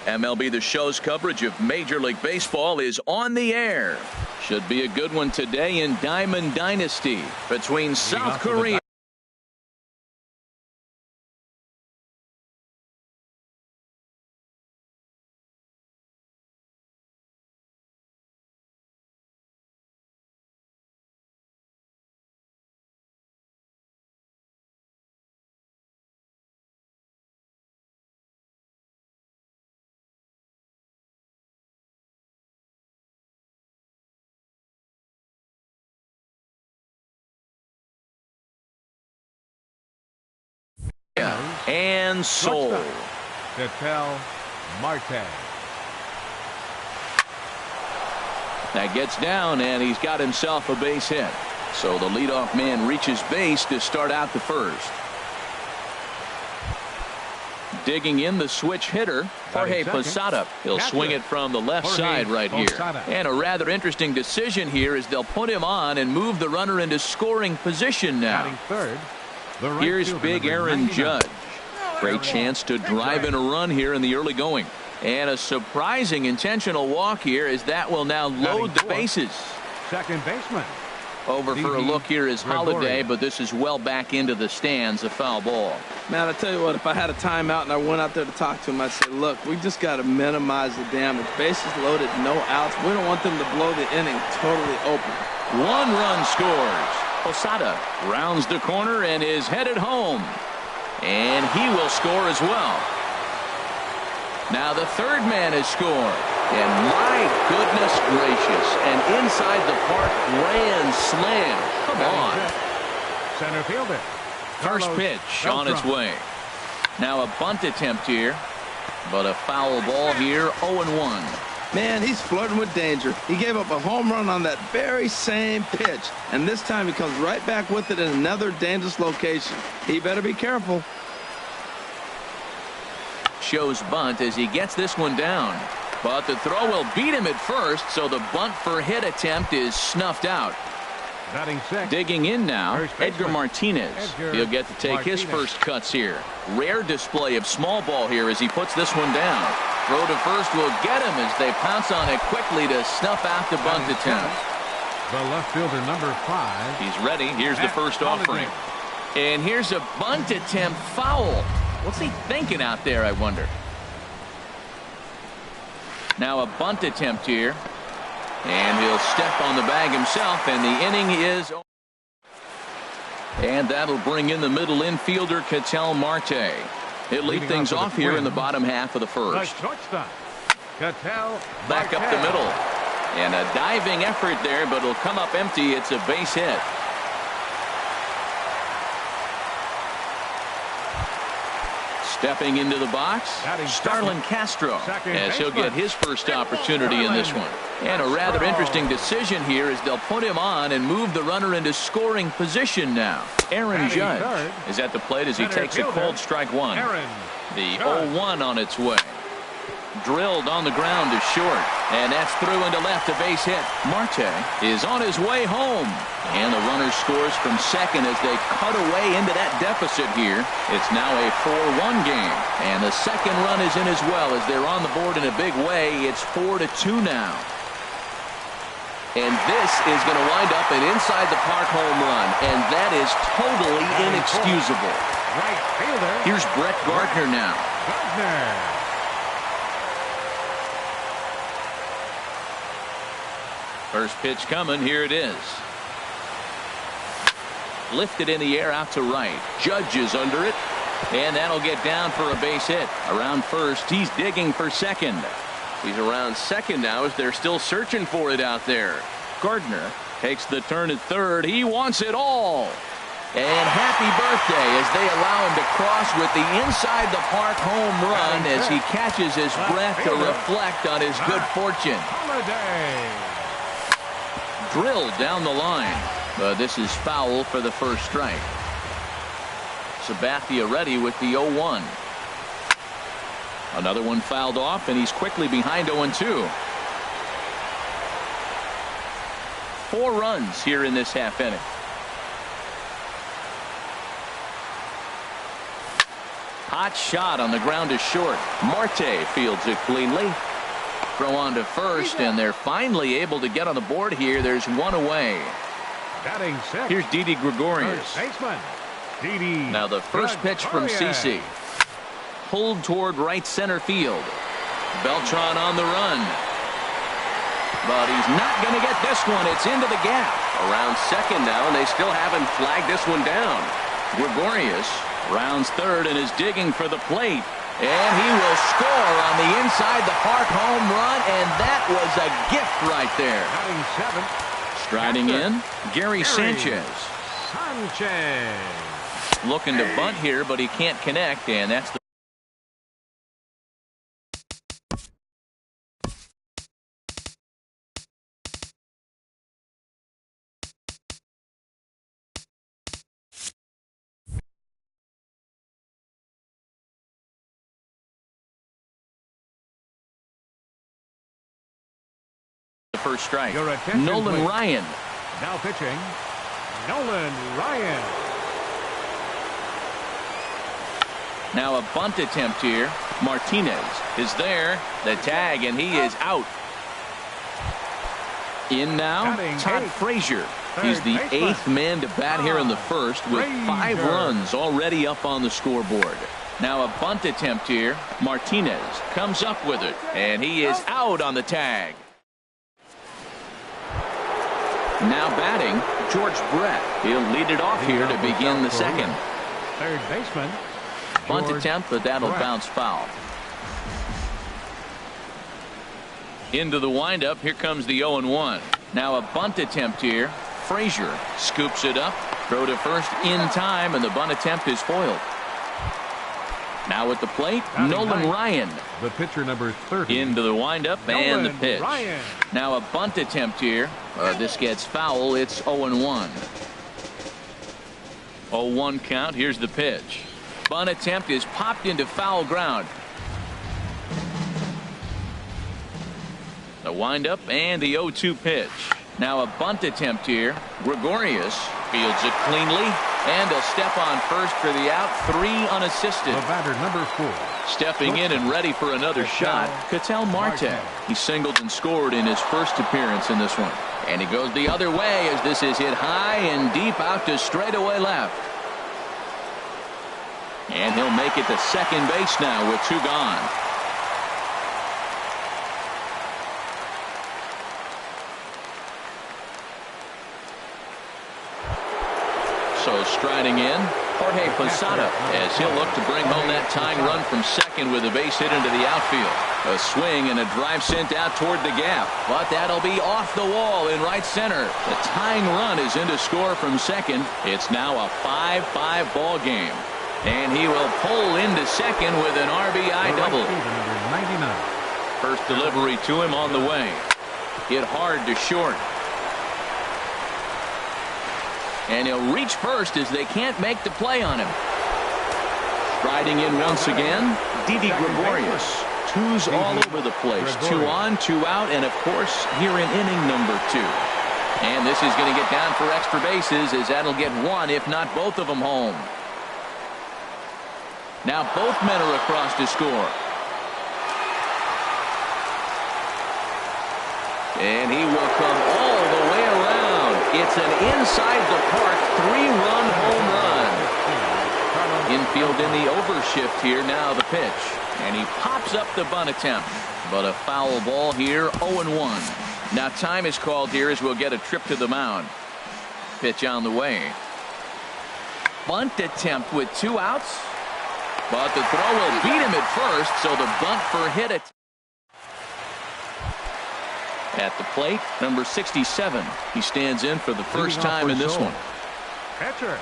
MLB The Show's coverage of Major League Baseball is on the air. Should be a good one today in Diamond Dynasty between South Korea. And sold. Marte. That gets down, and he's got himself a base hit. So the leadoff man reaches base to start out the first. Digging in the switch hitter, Jorge Posada. He'll swing it from the left side right here. And a rather interesting decision here is they'll put him on and move the runner into scoring position now. Here's big Aaron Judge. Great chance to drive in a run here in the early going. And a surprising intentional walk here as that will now load the bases. Second baseman. Over for a look here is Holiday, but this is well back into the stands, a foul ball. Man, I tell you what, if I had a timeout and I went out there to talk to him, I'd say, look, we just got to minimize the damage. Bases loaded, no outs. We don't want them to blow the inning totally open. One run scores. Posada rounds the corner and is headed home. And he will score as well. Now the third man has scored. And my goodness gracious, an inside the park grand slam. Come on. Center fielder. First pitch on its way. Now a bunt attempt here. But a foul ball here, 0-1. Man, he's flirting with danger. He gave up a home run on that very same pitch. And this time he comes right back with it in another dangerous location. He better be careful. Shows bunt as he gets this one down. But the throw will beat him at first, so the bunt for hit attempt is snuffed out. Digging in now, Edgar Martinez. He'll get to take his first cuts here. Rare display of small ball here as he puts this one down. Throw to first will get him as they pounce on it quickly to snuff out the bunt attempt. The left fielder, number 5. He's ready. Here's the first offering. And here's a bunt attempt foul. What's he thinking out there, I wonder? Now a bunt attempt here. And he'll step on the bag himself, and the inning is over. And that'll bring in the middle infielder, Ketel Marte. He'll lead things off here in the bottom half of the first. Back up the middle. And a diving effort there, but it'll come up empty. It's a base hit. Stepping into the box, Starlin Castro, as he'll get his first opportunity in this one. And a rather interesting decision here is they'll put him on and move the runner into scoring position now. Aaron Judge is at the plate as he takes a cold strike one. The 0-1 on its way. Drilled on the ground to short. And that's through into left, a base hit. Marte is on his way home. And the runner scores from second as they cut away into that deficit here. It's now a 4-1 game. And the second run is in as well as they're on the board in a big way. It's 4-2 now. And this is going to wind up an inside the park home run. And that is totally inexcusable. Here's Brett Gardner now. First pitch coming. Here it is. Lifted in the air out to right. Judge is under it. And that'll get down for a base hit. Around first. He's digging for second. He's around second now as they're still searching for it out there. Gardner takes the turn at third. He wants it all. And happy birthday as they allow him to cross with the inside the park home run as he catches his breath to reflect on his good fortune. Drilled down the line. But this is foul for the first strike. Sabathia ready with the 0-1. Another one fouled off, and he's quickly behind 0-2. 4 runs here in this half inning. Hot shot on the ground is short. Marte fields it cleanly. Throw on to first, and they're finally able to get on the board here. There's one away. Batting six. Here's Didi Gregorius. First baseman, Didi. Now the first pitch from CC. Pulled toward right center field. Beltran on the run. But he's not going to get this one. It's into the gap. Around second now, and they still haven't flagged this one down. Gregorius rounds third and is digging for the plate. And he will score on the inside the park home run, and that was a gift right there. Batting seventh. Striding in, Gary Sanchez. Sanchez. Looking to bunt here, but he can't connect, and that's the first strike. Nolan Ryan. Now pitching, Nolan Ryan. Now a bunt attempt here. Martinez is there. The tag, and he is out. In now, Todd Frazier. He's the eighth man to bat here in the first with 5 runs already up on the scoreboard. Now a bunt attempt here. Martinez comes up with it, and he is out on the tag. Now batting, George Brett. He'll lead it off here to begin the second. Third baseman. Bunt attempt, but that'll bounce foul. Into the windup. Here comes the 0-1. Now a bunt attempt here. Frazier scoops it up. Throw to first in time, and the bunt attempt is foiled. Now at the plate, Nolan Ryan. The pitcher number 30. Into the windup and the pitch. Ryan. Now a bunt attempt here. This gets foul. It's 0-1. 0-1 count. Here's the pitch. Bunt attempt is popped into foul ground. The windup and the 0-2 pitch. Now a bunt attempt here. Gregorius fields it cleanly, and he'll step on first for the out. 3 unassisted. The batter number 4. Stepping in and ready for another shot, Ketel Marte. He singled and scored in his first appearance in this one. And he goes the other way as this is hit high and deep out to straightaway left. And he'll make it to second base now with 2 gone. So striding in, Jorge Posada, as he'll look to bring home that tying run from second with a base hit into the outfield. A swing and a drive sent out toward the gap, but that'll be off the wall in right center. The tying run is in to score from second. It's now a 5-5 ball game. And he will pull into second with an RBI double. First delivery to him on the way. Hit hard to short. And he'll reach first as they can't make the play on him. Striding in once again, Didi Gregorius. 2s all over the place. 2 on, 2 out, and of course here in inning number 2. And this is going to get down for extra bases as that'll get 1 if not both of them home. Now both men are across to score. And he will come all the way around. It's an inside the park 3-run home run. Infield in the overshift here. Now the pitch. And he pops up the bunt attempt. But a foul ball here. 0-1. Now time is called here as we'll get a trip to the mound. Pitch on the way. Bunt attempt with 2 outs. But the throw will beat him at first, so the bunt for hit it. At the plate, number 67. He stands in for the first time in this one. Catcher,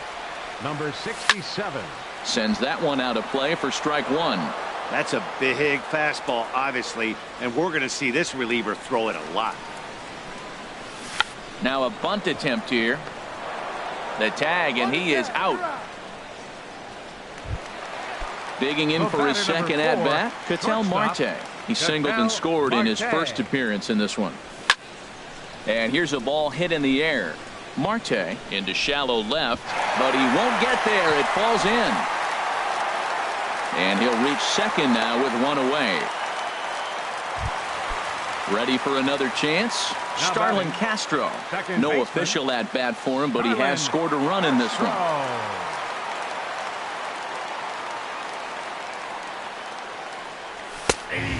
number 67. Sends that one out of play for strike 1. That's a big fastball, obviously, and we're going to see this reliever throw it a lot. Now a bunt attempt here. The tag, and he is out. Digging in for his second at-bat, Ketel Marte. He singled and scored in his first appearance in this one. And here's a ball hit in the air. Marte into shallow left, but he won't get there. It falls in. And he'll reach second now with one away. Ready for another chance? Starlin Castro. No official at bat for him, but he has scored a run in this one.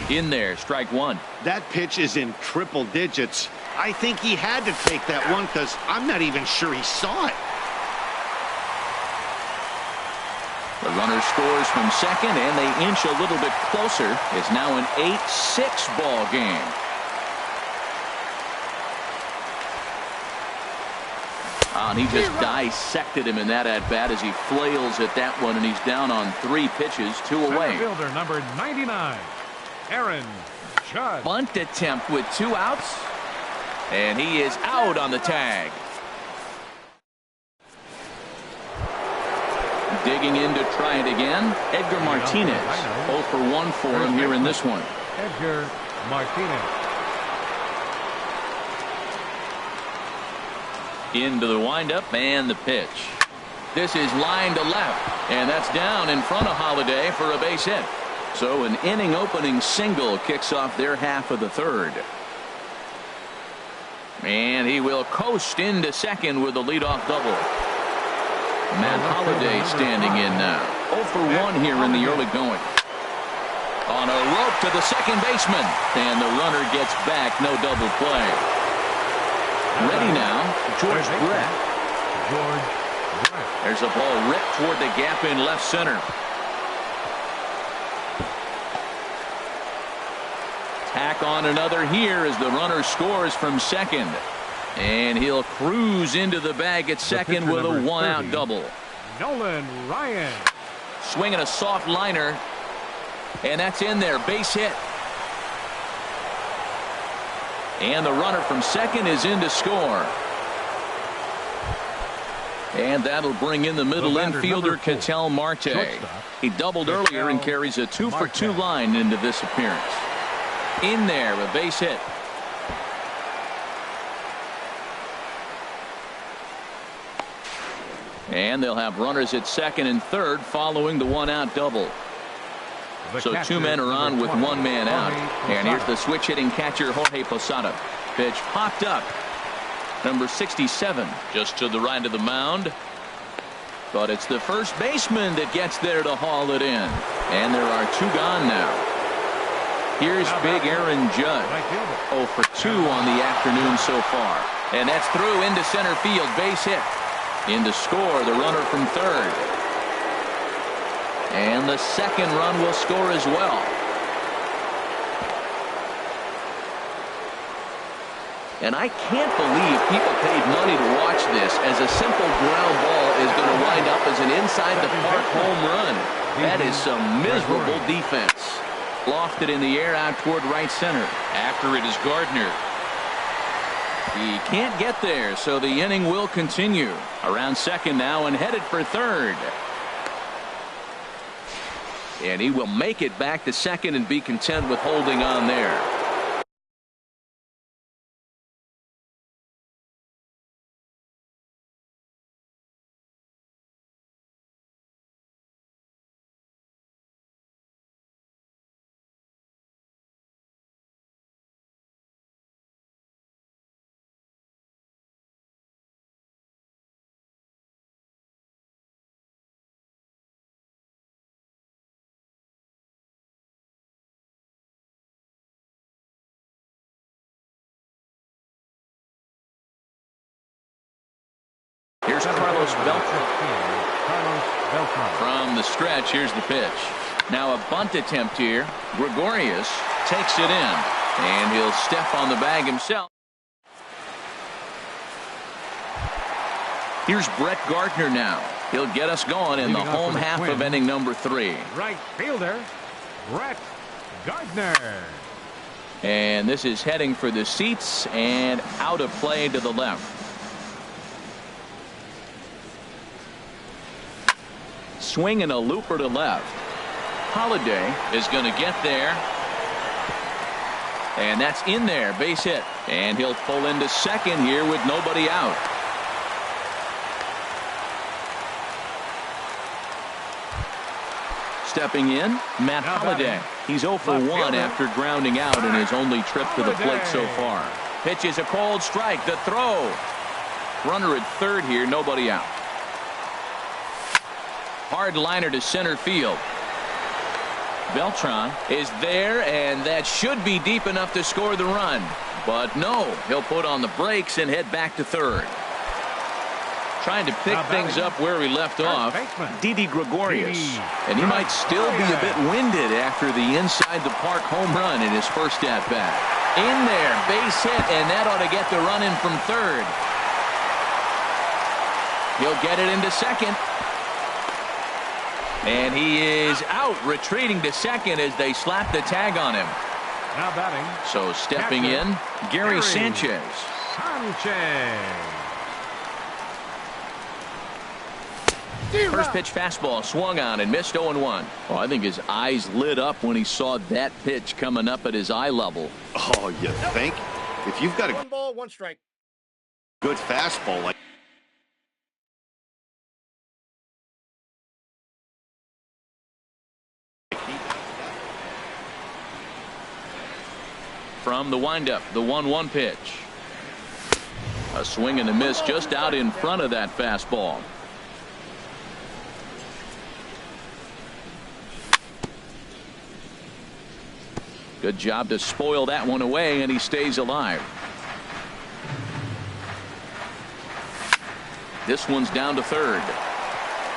In there, strike one. That pitch is in triple digits. I think he had to take that one because I'm not even sure he saw it. The runner scores from second, and they inch a little bit closer. It's now an 8-6 ball game. And he just dissected him in that at-bat as he flails at that one, and he's down on 3 pitches, 2 away. Fielder number 99, Aaron Judge. Bunt attempt with 2 outs, and he is out on the tag. Digging in to try it again, Edgar Martinez. 0 for 1 for him here in this one. Edgar Martinez. Into the windup and the pitch. This is line to left, and that's down in front of Holiday for a base hit. So an inning opening single kicks off their half of the third. And he will coast into second with a leadoff double. Matt Holliday standing in now. 0 for 1 here in the early going. On a rope to the second baseman, and the runner gets back. No double play. Ready now, George Brett. There's a ball ripped toward the gap in left center. Tack on another here as the runner scores from second. And he'll cruise into the bag at second with a 1-out double. Nolan Ryan. Swinging a soft liner. And that's in there. Base hit. And the runner from second is in to score. And that'll bring in the middle infielder, Ketel Marte. He doubled earlier and carries a 2 for 2 line into this appearance. In there, a base hit. And they'll have runners at second and third following the 1-out double. So 2 men are on with 1 man out. And here's the switch hitting catcher Jorge Posada. Pitch popped up. Number 67 just to the right of the mound. But it's the first baseman that gets there to haul it in. And there are 2 gone now. Here's big Aaron Judge. 0 for 2 on the afternoon so far. And that's through into center field. Base hit. In to score the runner from third. And the second run will score as well. And I can't believe people paid money to watch this, as a simple ground ball is going to wind up as an inside the park home run. That is some miserable defense. Lofted in the air out toward right center. After it is Gardner. He can't get there, so the inning will continue. Around second now and headed for third. And he will make it back to second and be content with holding on there. Here's Carlos Beltran. From the stretch, here's the pitch. Now a bunt attempt here. Gregorius takes it in, and he'll step on the bag himself. Here's Brett Gardner now. He'll get us going in the home half of inning number 3. Right fielder, Brett Gardner. And this is heading for the seats and out of play to the left. Swinging a looper to left. Holiday is going to get there. And that's in there. Base hit. And he'll pull into second here with nobody out. stepping in, Matt Holliday. He's 0 for 1 after grounding out in his only trip to the plate so far. Pitch is a cold strike. The throw. Runner at third here, nobody out. Hard liner to center field. Beltran is there, and that should be deep enough to score the run. But no, he'll put on the brakes and head back to third. Trying to pick things up where we left off, Didi Gregorius. And he might still be a bit winded after the inside-the-park home run in his first at-bat. In there, base hit, and that ought to get the run in from third. He'll get it into second. And he is out, retreating to second as they slap the tag on him. Now batting. So stepping in, Gary Sanchez. First pitch fastball swung on and missed 0-1. Well, I think his eyes lit up when he saw that pitch coming up at his eye level. Oh, you think? If you've got a 1 ball, 1 strike. good fastball like From the windup, the 1-1 pitch. A swing and a miss just out in front of that fastball. Good job to spoil that one away, and he stays alive. This one's down to third.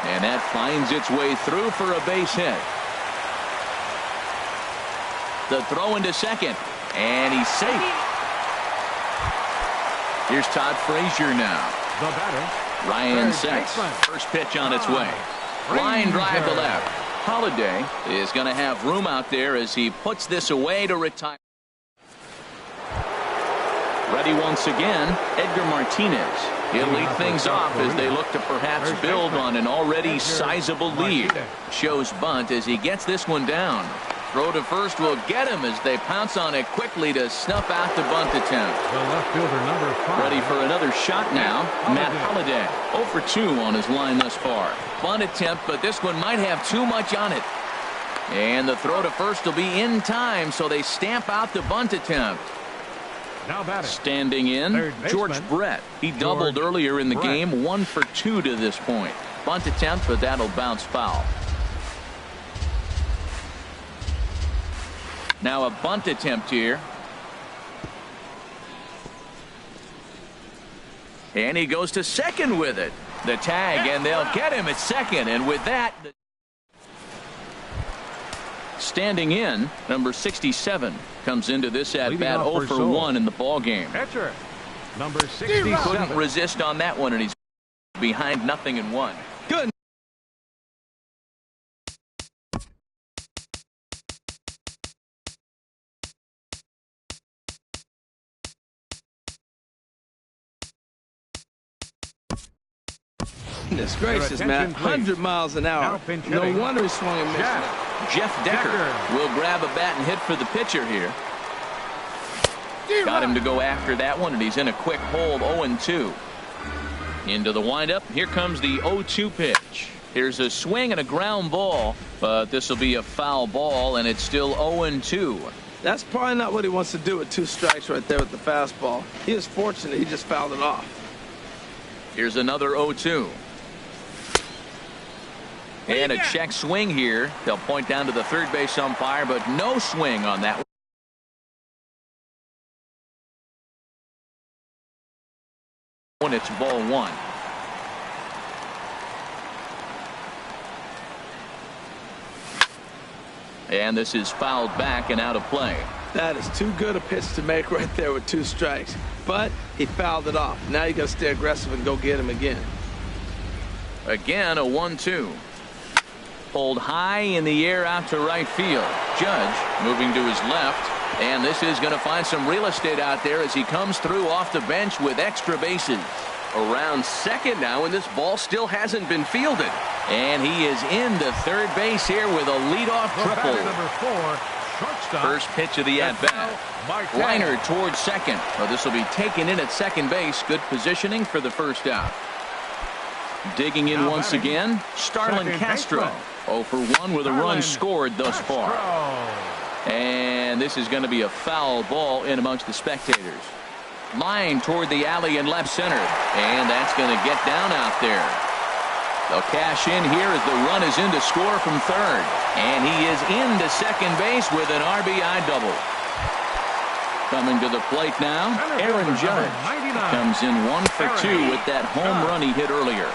And that finds its way through for a base hit. The throw into second. And he's safe. Here's Todd Frazier now. The batter, Ryan sets. First pitch on its way. Line drive to left. Holliday is going to have room out there as he puts this away to retire. Ready once again, Edgar Martinez. He'll lead things off as they look to perhaps build on an already sizable lead. Shows bunt as he gets this one down. Throw to first will get him as they pounce on it quickly to snuff out the bunt attempt. The left fielder, number 5. Ready for another shot now. Matt Holliday 0 for 2 on his line thus far. Bunt attempt, but this one might have too much on it. And the throw to first will be in time, so they stamp out the bunt attempt. Now batting. Standing in, George Brett. He doubled earlier in the game, 1 for 2 to this point. Bunt attempt, but that'll bounce foul. Now a bunt attempt here. And he goes to second with it. The tag, and they'll get him at second. And with that, standing in, number 67 comes into this at-bat 0 for 1 in the ball game. Pitcher, number 67. Couldn't resist on that one, and he's behind 0-1. Good. Goodness gracious, man. 100 miles an hour. No wonder he swung and missed. Jeff Decker will grab a bat and hit for the pitcher here. Got him to go after that one, and he's in a quick hold. 0-2. Into the windup. Here comes the 0-2 pitch. Here's a swing and a ground ball, but this will be a foul ball, and it's still 0-2. That's probably not what he wants to do with 2 strikes right there with the fastball. He was fortunate he just fouled it off. Here's another 0-2. And a check swing here. They'll point down to the third base umpire, but no swing on that one. It's ball 1. And this is fouled back and out of play. That is too good a pitch to make right there with 2 strikes. But he fouled it off. Now you got to stay aggressive and go get him again. Again, a 1-2. Pulled high in the air out to right field. Judge moving to his left. And this is going to find some real estate out there as he comes through off the bench with extra bases. Around second now, and this ball still hasn't been fielded. And he is into third base here with a leadoff triple. Number 4, shortstop. First pitch of the at-bat. Liner towards second. Well, this will be taken in at second base. Good positioning for the first out. Digging in once again, Starlin Castro. 0 for 1 with a run scored thus far. And this is going to be a foul ball in amongst the spectators. Line toward the alley in left center. And that's going to get down out there. They'll cash in here as the run is in to score from third. And he is into second base with an RBI double. Coming to the plate now, Aaron Judge comes in 1 for 2 with that home run he hit earlier.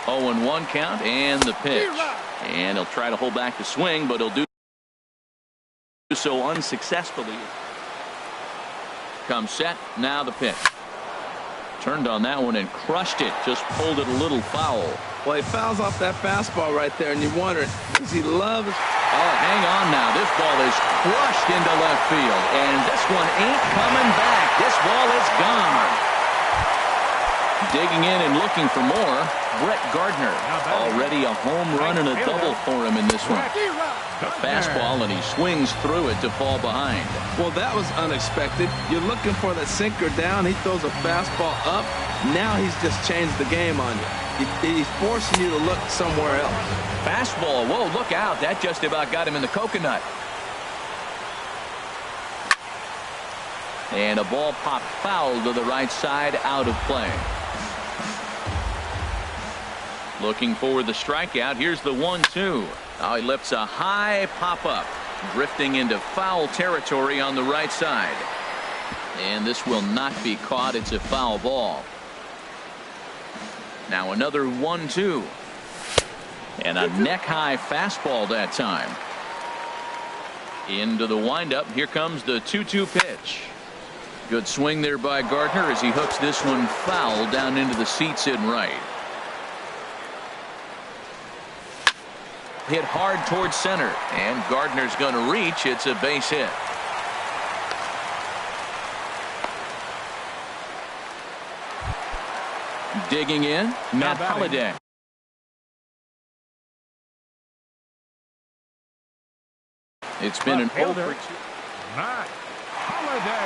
Oh, and 1 count and the pitch. And he'll try to hold back the swing, but he'll do so unsuccessfully. Comes set, now the pitch. Turned on that one and crushed it. Just pulled it a little foul. Well, he fouls off that fastball right there, and you wonder, does he love it? Oh, hang on now. This ball is crushed into left field, and this one ain't coming back. This ball is gone. Digging in and looking for more, Brett Gardner. Already a home run and a double for him in this one. A fastball, and he swings through it to fall behind. Well, that was unexpected. You're looking for the sinker down. He throws a fastball up. Now he's just changed the game on you. He's forcing you to look somewhere else. Fastball. Whoa, look out. That just about got him in the coconut. And a ball popped foul to the right side, out of play. Looking for the strikeout. Here's the 1-2. Now he lifts a high pop-up, drifting into foul territory on the right side. And this will not be caught. It's a foul ball. Now another 1-2. And a neck-high fastball that time. Into the windup. Here comes the 2-2 pitch. Good swing there by Gardner as he hooks this one foul down into the seats in right. Hit hard towards center, and Gardner's going to reach. It's a base hit. Digging in, Matt Holliday. It's been an over.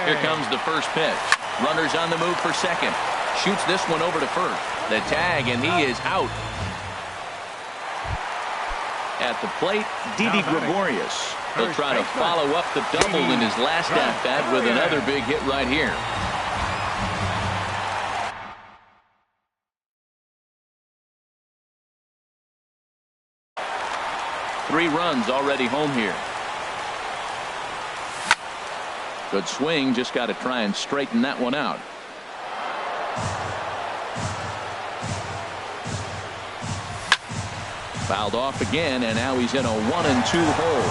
Here comes the first pitch. Runners on the move for second. Shoots this one over to first. The tag, and he is out. At the plate, Didi Gregorius. He'll try to follow up the double in his last at-bat with another big hit right here. Three runs already home here. Good swing, just got to try and straighten that one out. Fouled off again, and now he's in a 1-2 hole.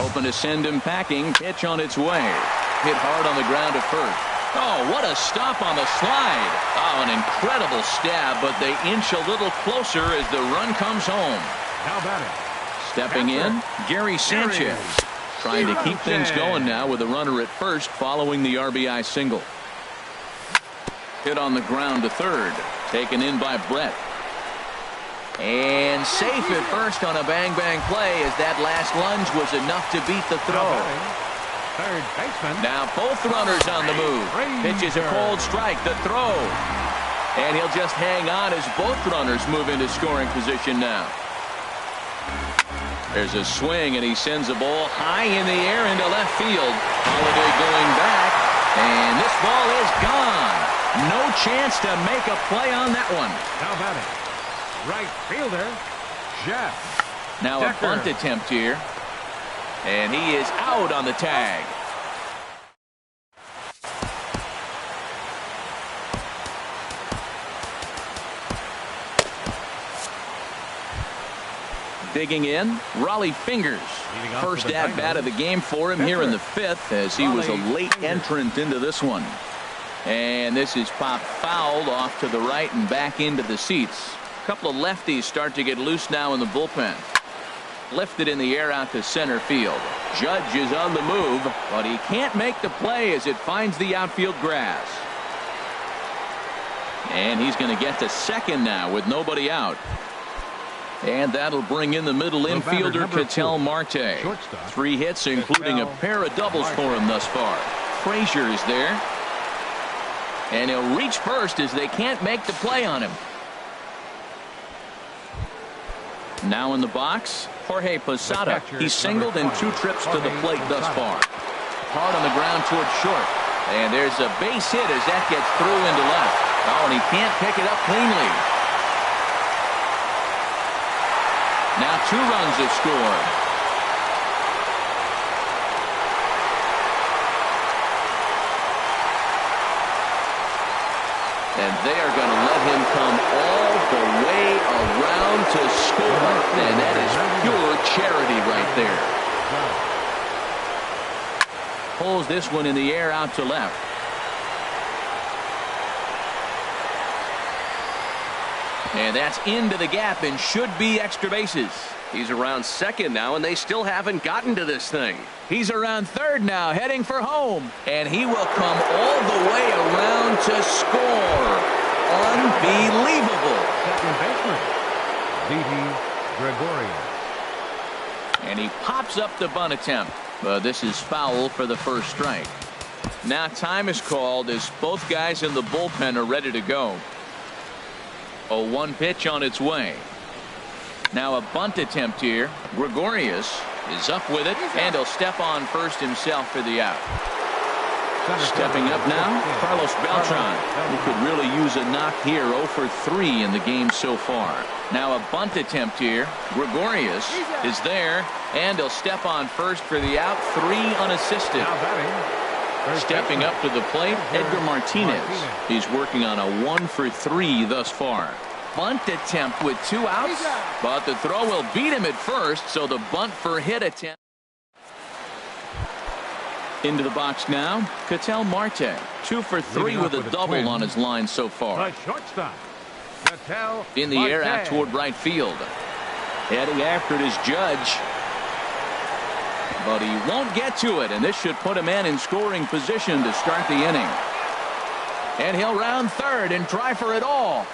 Hoping to send him packing. Pitch on its way. Hit hard on the ground at first. Oh, what a stop on the slide. Oh, an incredible stab, but they inch a little closer as the run comes home. How about it? Stepping in, Gary Sanchez. Trying to keep things going now with a runner at first following the RBI single. Hit on the ground to third. Taken in by Brett. And safe at first on a bang-bang play as that last lunge was enough to beat the throw. Third baseman. Now both runners on the move. Pitches a cold strike. The throw. And he'll just hang on as both runners move into scoring position now. There's a swing, and he sends a ball high in the air into left field. Holliday going back, and this ball is gone. No chance to make a play on that one. How about it? Right fielder, Jeff. Now a bunt attempt here, and he is out on the tag. Digging in, Raleigh Fingers. First at-bat of the game for him here in the fifth, as he was a late entrant into this one. And this is popped fouled off to the right and back into the seats. A couple of lefties start to get loose now in the bullpen. Lifted in the air out to center field. Judge is on the move, but he can't make the play as it finds the outfield grass. And he's going to get to second now with nobody out. And that'll bring in the middle infielder, Ketel Marte. 3 hits, including a pair of doubles for him thus far. Frazier is there. And he'll reach first as they can't make the play on him. Now in the box, Jorge Posada. He's singled in 2 trips to the plate thus far. Hard on the ground towards short. And there's a base hit as that gets through into left. Oh, and he can't pick it up cleanly. Now 2 runs have scored. And they are going to let him come all the way around to score. And that is pure charity right there. Pulls this one in the air out to left. And that's into the gap and should be extra bases. He's around second now, and they still haven't gotten to this thing. He's around third now, heading for home. And he will come all the way around to score. Unbelievable. Second baseman, Didi Gregorius. And he pops up the bunt attempt. But this is foul for the first strike. Now time is called as both guys in the bullpen are ready to go. 0-1 pitch on its way. Now a bunt attempt here. Gregorius is up with it, and he'll step on first himself for the out. Stepping up now, Carlos Beltran, who could really use a knock here. 0 for 3 in the game so far. Now a bunt attempt here. Gregorius is there, and he'll step on first for the out. 3 unassisted. Stepping up to the plate, Edgar Martinez. He's working on a 1 for 3 thus far. Bunt attempt with 2 outs, but the throw will beat him at first, so the bunt for hit attempt. Into the box now, Ketel Marte. 2 for 3 with a double on his line so far. In the air out toward right field. Heading after it is Judge. But he won't get to it, and this should put a man in scoring position to start the inning. And he'll round third and try for it all.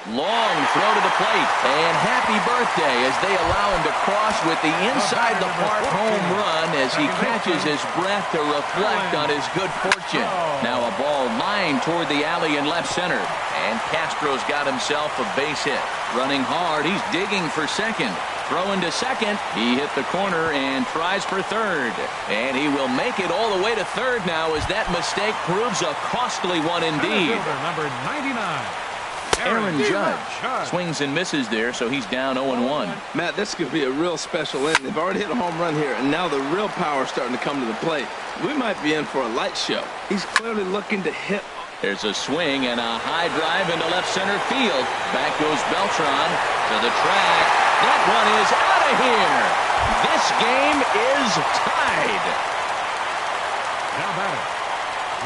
Long throw to the plate, and happy birthday as they allow him to cross with the inside the park home run as he catches his breath to reflect on his good fortune. Now a ball lined toward the alley in left center, and Castro's got himself a base hit. Running hard, he's digging for second. Throwing to second, he hit the corner and tries for third. And he will make it all the way to third now as that mistake proves a costly one indeed. Number 99. Aaron Judge swings and misses there, so he's down 0-1. Matt, this could be a real special inning. They've already hit a home run here, and now the real power is starting to come to the plate. We might be in for a light show. He's clearly looking to hit. There's a swing and a high drive into left center field. Back goes Beltran to the track. That one is out of here. This game is tied. Now batter,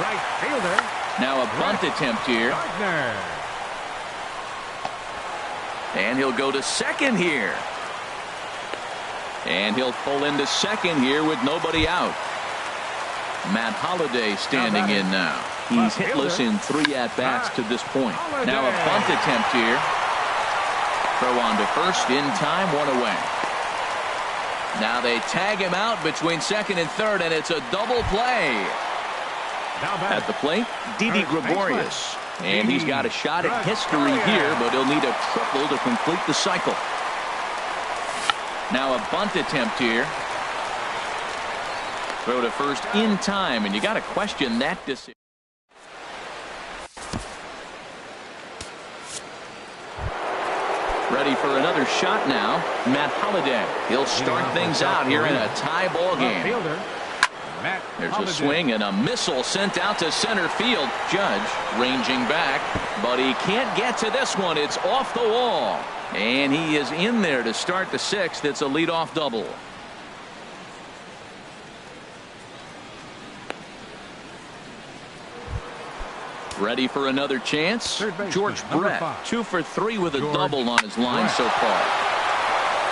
right fielder. Now a bunt attempt here. Gardner. And he'll go to second here. And he'll pull into second here with nobody out. Matt Holliday standing in now. He's hitless in 3 at-bats to this point. Now a bunt attempt here. Throw on to first in time, 1 away. Now they tag him out between second and third, and it's a double play. At the plate, Didi Gregorius. And he's got a shot at history here, but he'll need a triple to complete the cycle. Now a bunt attempt here. Throw to first in time, and you got to question that decision. Ready for another shot now, Matt Holliday. He'll start things out here in a tie ball game. There's a swing and a missile sent out to center field. Judge ranging back, but he can't get to this one. It's off the wall. And he is in there to start the 6th. It's a leadoff double. Ready for another chance? George Brett, 2 for 3 with a double on his line so far.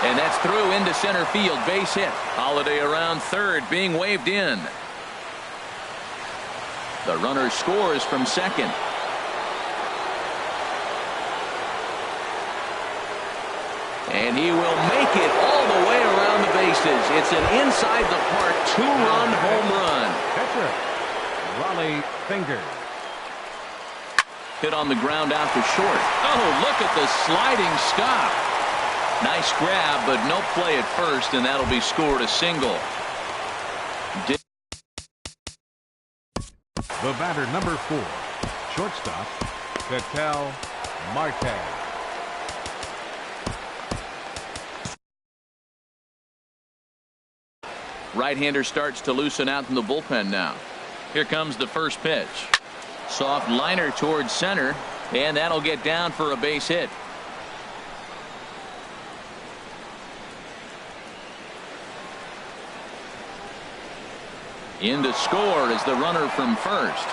And that's through into center field, base hit. Holliday around third, being waved in. The runner scores from second. And he will make it all the way around the bases. It's an inside the park 2-run home run. Catcher, Raleigh Fingers. Hit on the ground out to short. Oh, look at the sliding stop. Nice grab, but no play at first, and that'll be scored a single. The batter, number 4, shortstop, Marte. Right-hander starts to loosen out in the bullpen now. Here comes the first pitch. Soft liner towards center, and that'll get down for a base hit. In to score is the runner from first.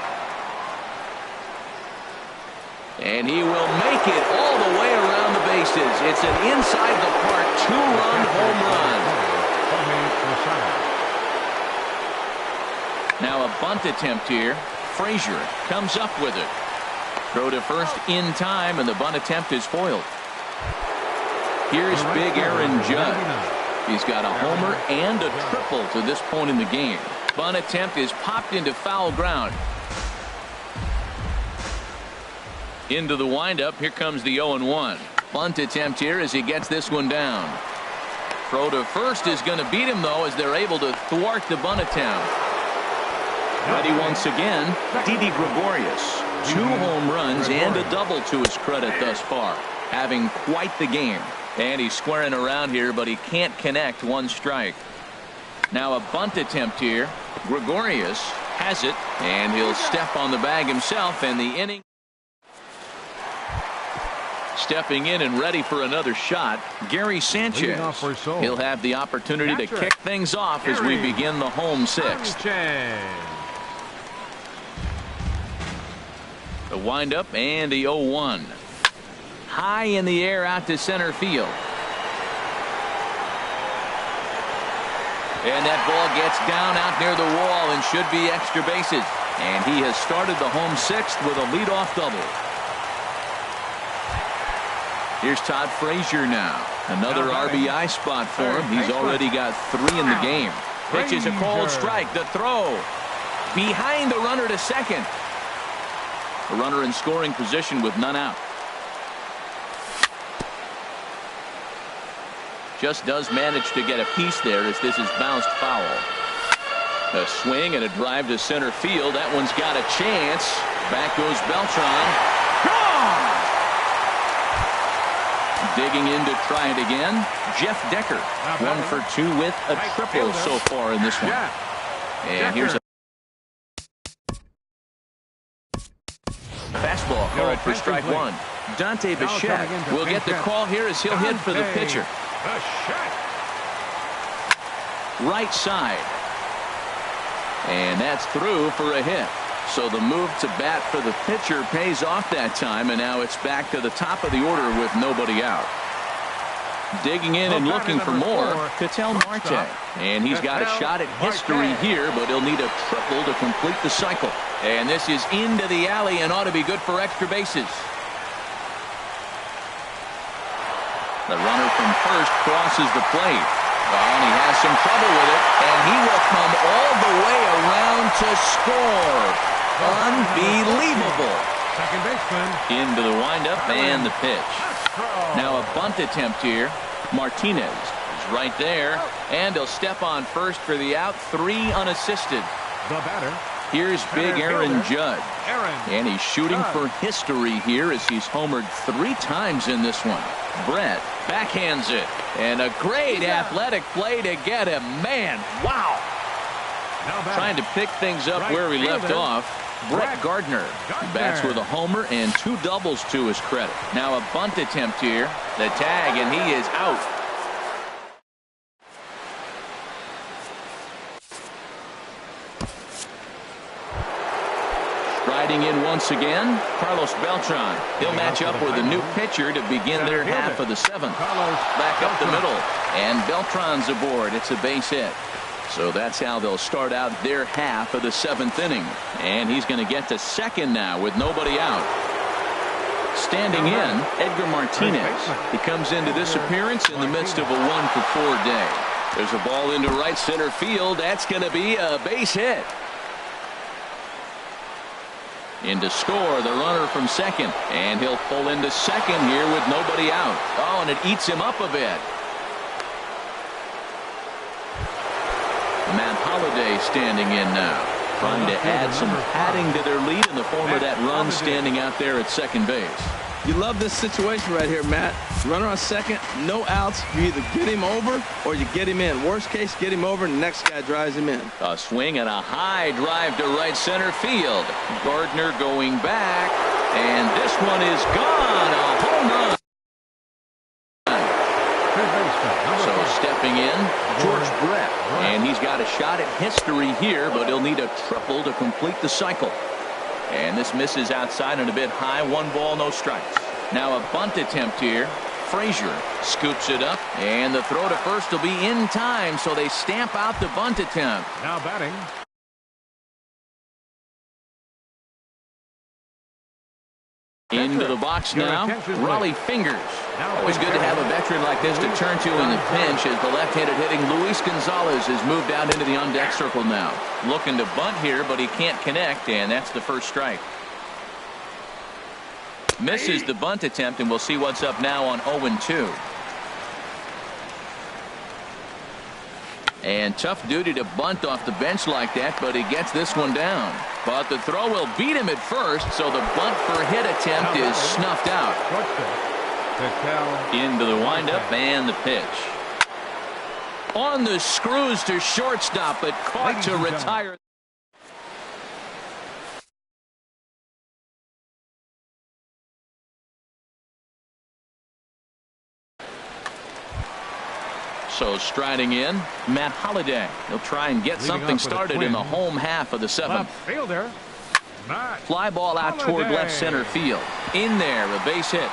And he will make it all the way around the bases. It's an inside the park 2-run home run. Now a bunt attempt here. Frazier comes up with it. Throw to first in time, and the bunt attempt is foiled. Here's big Aaron Judd. He's got a homer and a triple to this point in the game. Bunt attempt is popped into foul ground. Into the windup. Here comes the 0-1. Bunt attempt here as he gets this one down. Throw to first is going to beat him, though, as they're able to thwart the bunt attempt. Ready once again, Didi Gregorius. 2 home runs and a double to his credit thus far. Having quite the game. And he's squaring around here, but he can't connect. 1 strike. Now a bunt attempt here. Gregorius has it, and he'll step on the bag himself, and the inning. Stepping in and ready for another shot, Gary Sanchez. He'll have the opportunity to kick things off as we begin the home 6th. The windup and the 0-1. High in the air out to center field. And that ball gets down out near the wall and should be extra bases. And he has started the home 6th with a leadoff double. Here's Todd Frazier now. Another RBI spot for him. He's already got 3 in the game. Pitch is a called strike. The throw. Behind the runner to second. The runner in scoring position with none out. Just does manage to get a piece there as this is bounced foul. A swing and a drive to center field. That one's got a chance. Back goes Beltran. Gone! Digging in to try it again. Jeff Decker. 1 for 2 with a triple so far in this one. And here's a fastball called for strike 1. Dante Bichette will get the call here as he'll hit for the pitcher. Right side. And that's through for a hit. So the move to bat for the pitcher pays off that time, and now it's back to the top of the order with nobody out. Digging in and looking for more, Marte. And he's got a shot at history here, but he'll need a triple to complete the cycle. And this is into the alley and ought to be good for extra bases. The runner from first crosses the plate. And he has some trouble with it, and he will come all the way around to score. Unbelievable. Second baseman. Into the windup and the pitch. Now a bunt attempt here. Martinez is right there, and he'll step on first for the out. 3 unassisted. The batter. Here's big Aaron Judd. And he's shooting for history here as he's homered 3 times in this one. Brett backhands it. And a great athletic play to get him. Man, wow. Trying to pick things up where we left off. Brett Gardner bats with a homer and 2 doubles to his credit. Now a bunt attempt here. The tag, and he is out. Riding in once again, Carlos Beltran. He'll match up with a new pitcher to begin their half of the 7th. Back up the middle, and Beltran's aboard. It's a base hit. So that's how they'll start out their half of the 7th inning. And he's going to get to second now with nobody out. Standing in, Edgar Martinez. He comes into this appearance in the midst of a 1-for-4 day. There's a ball into right center field. That's going to be a base hit. In to score, the runner from second. And he'll pull into second here with nobody out. Oh, and it eats him up a bit. Matt Holliday standing in now, trying to add some padding to their lead in the form of that run standing out there at second base. You love this situation right here, Matt. Runner on second, no outs. You either get him over or you get him in. Worst case, get him over, and the next guy drives him in. A swing and a high drive to right center field. Gardner going back, and this one is gone. A home run. So stepping in, George Brett. And he's got a shot at history here, but he'll need a triple to complete the cycle. And this misses outside and a bit high. 1 ball, no strikes. Now a bunt attempt here. Frazier scoops it up, and the throw to first will be in time, so they stamp out the bunt attempt. Now batting. Into the box now, Raleigh Fingers. Always good to have a veteran like this to turn to in the pinch, as the left-handed hitting Luis Gonzalez has moved out into the on-deck circle now. Looking to bunt here, but he can't connect, and that's the first strike. Misses the bunt attempt, and we'll see what's up now on 0-2. And tough duty to bunt off the bench like that, but he gets this one down. But the throw will beat him at first, so the bunt for hit attempt is snuffed out. Into the windup and the pitch. On the screws to shortstop, but caught to retire. So striding in, Matt Holliday. He'll try and get something started in the home half of the 7th. Fielder. Fly ball out toward left center field. In there, a base hit.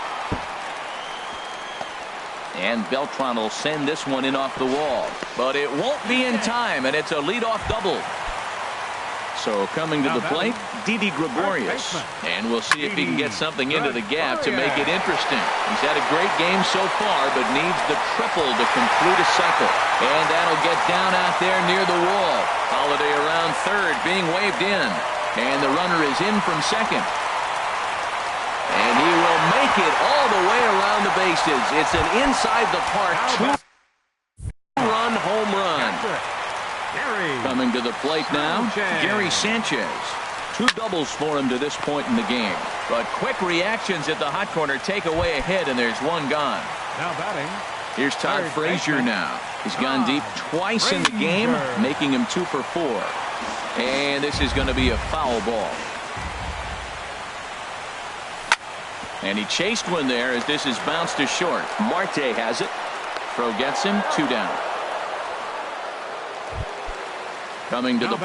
And Beltran will send this one in off the wall. But it won't be in time, and it's a leadoff double. So coming to the plate, Didi Gregorius. And we'll see if he can get something into the gap to make it interesting. He's had a great game so far, but needs the triple to complete a cycle. And that'll get down out there near the wall. Holliday around third, being waved in. And the runner is in from second. And he will make it all the way around the bases. It's an inside the park 2-run home run. Coming to the plate now, Gary Sanchez. 2 doubles for him to this point in the game. But quick reactions at the hot corner take away a hit, and there's one gone. Now batting. Here's Todd Frazier now. He's gone deep twice in the game, making him 2 for 4. And this is going to be a foul ball. And he chased one there as this is bounced to short. Marte has it. Throw gets him, 2 down. Coming to the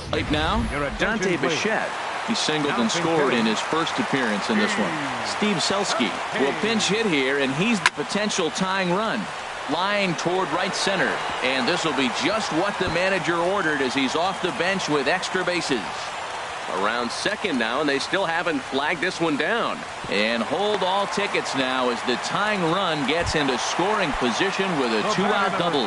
plate now, Dante Bichette. He singled and scored in his first appearance in this one. Steve Selski will pinch hit here, and he's the potential tying run. Line toward right center, and this will be just what the manager ordered as he's off the bench with extra bases. Around second now, and they still haven't flagged this one down. And hold all tickets now as the tying run gets into scoring position with a 2-out double.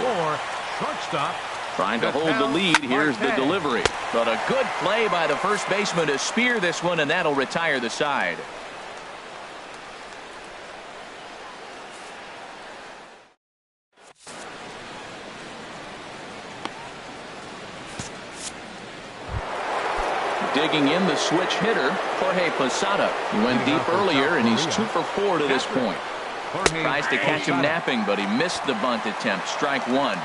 Shortstop. Trying to hold the lead. Here's the delivery. But a good play by the first baseman to spear this one, and that'll retire the side. Digging in the switch hitter, Jorge Posada. He went deep earlier, and he's 2 for 4 to this point. Tries to catch him napping, but he missed the bunt attempt. Strike 1.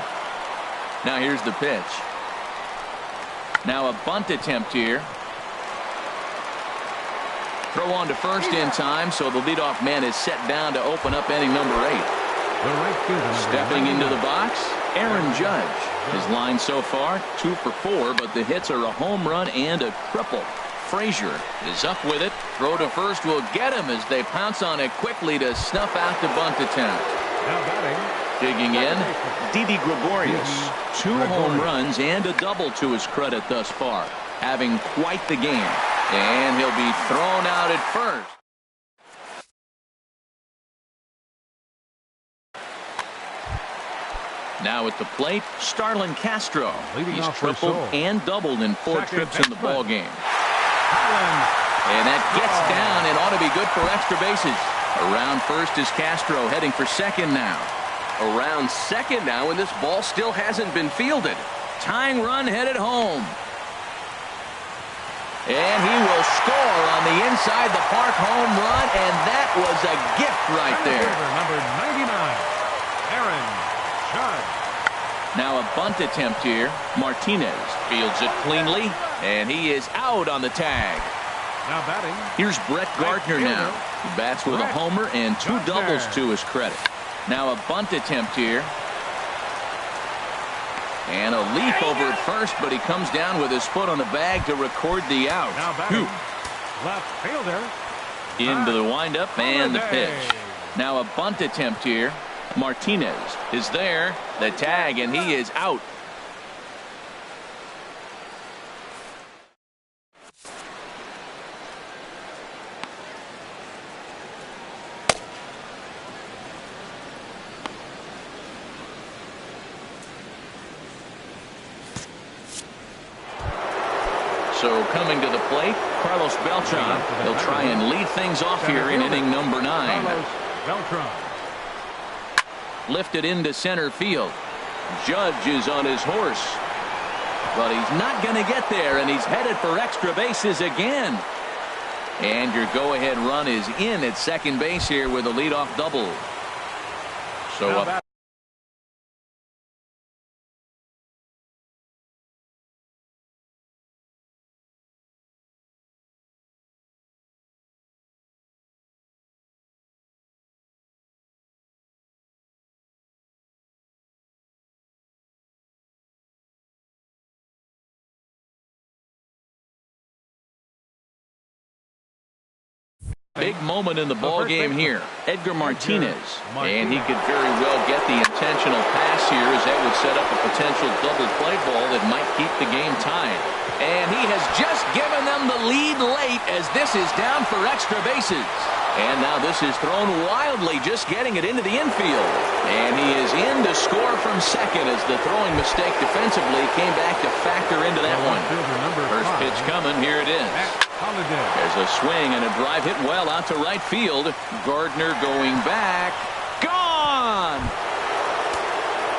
Now here's the pitch. Now a bunt attempt here. Throw on to first in time, so the leadoff man is set down to open up inning number 8. Stepping into the box, Aaron Judge. His line so far, 2 for 4, but the hits are a home run and a triple. Frazier is up with it. Throw to first will get him as they pounce on it quickly to snuff out the bunt attempt. Now batting. Digging in, Didi Gregorius. 2 home runs and a double to his credit thus far. Having quite the game. And he'll be thrown out at first. Now at the plate, Starlin Castro. Leading He's off for tripled Seoul. and doubled in 4 trips in the ball game. Allen. And that gets down and ought to be good for extra bases. Around first is Castro, heading for second now. Around second now, and this ball still hasn't been fielded. Tying run headed home. And he will score on the inside the park home run, and that was a gift right there. Number 99, Aaron Judge. Now a bunt attempt here. Martinez fields it cleanly, and he is out on the tag. Now batting. Here's Brett Gardner now. He bats with a homer and 2 doubles to his credit. Now a bunt attempt here. And a leap over at first, but he comes down with his foot on the bag to record the out. Now batting, left fielder. Into the windup and the pitch. Now a bunt attempt here. Martinez is there. The tag, and he is out. So coming to the plate, Carlos Beltran. He'll try and lead things off here in inning number 9. Carlos Beltran. Lifted into center field. Judge is on his horse. But he's not going to get there, and he's headed for extra bases again. And your go-ahead run is in at second base here with a leadoff double. So up. Big moment in the ball game here. Edgar Martinez. And he could very well get the intentional pass here, as that would set up a potential double play ball that might keep the game tied. And he has just given them the lead late, as this is down for extra bases. And now this is thrown wildly, just getting it into the infield. And he is in to score from second, as the throwing mistake defensively came back to factor into that one. First pitch coming. Here it is. There's a swing and a drive hit well out to right field. Gardner going back. Gone!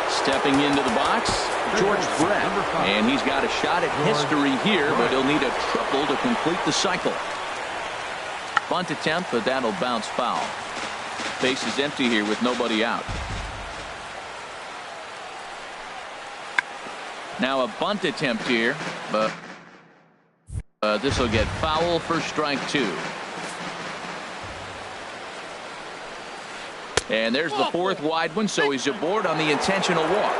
Stepping into the box, George Brett. And he's got a shot at history here, but he'll need a triple to complete the cycle. Bunt attempt, but that'll bounce foul. Base is empty here with nobody out. Now a bunt attempt here, but this will get foul for strike 2. And there's the 4th wide one, so he's aboard on the intentional walk.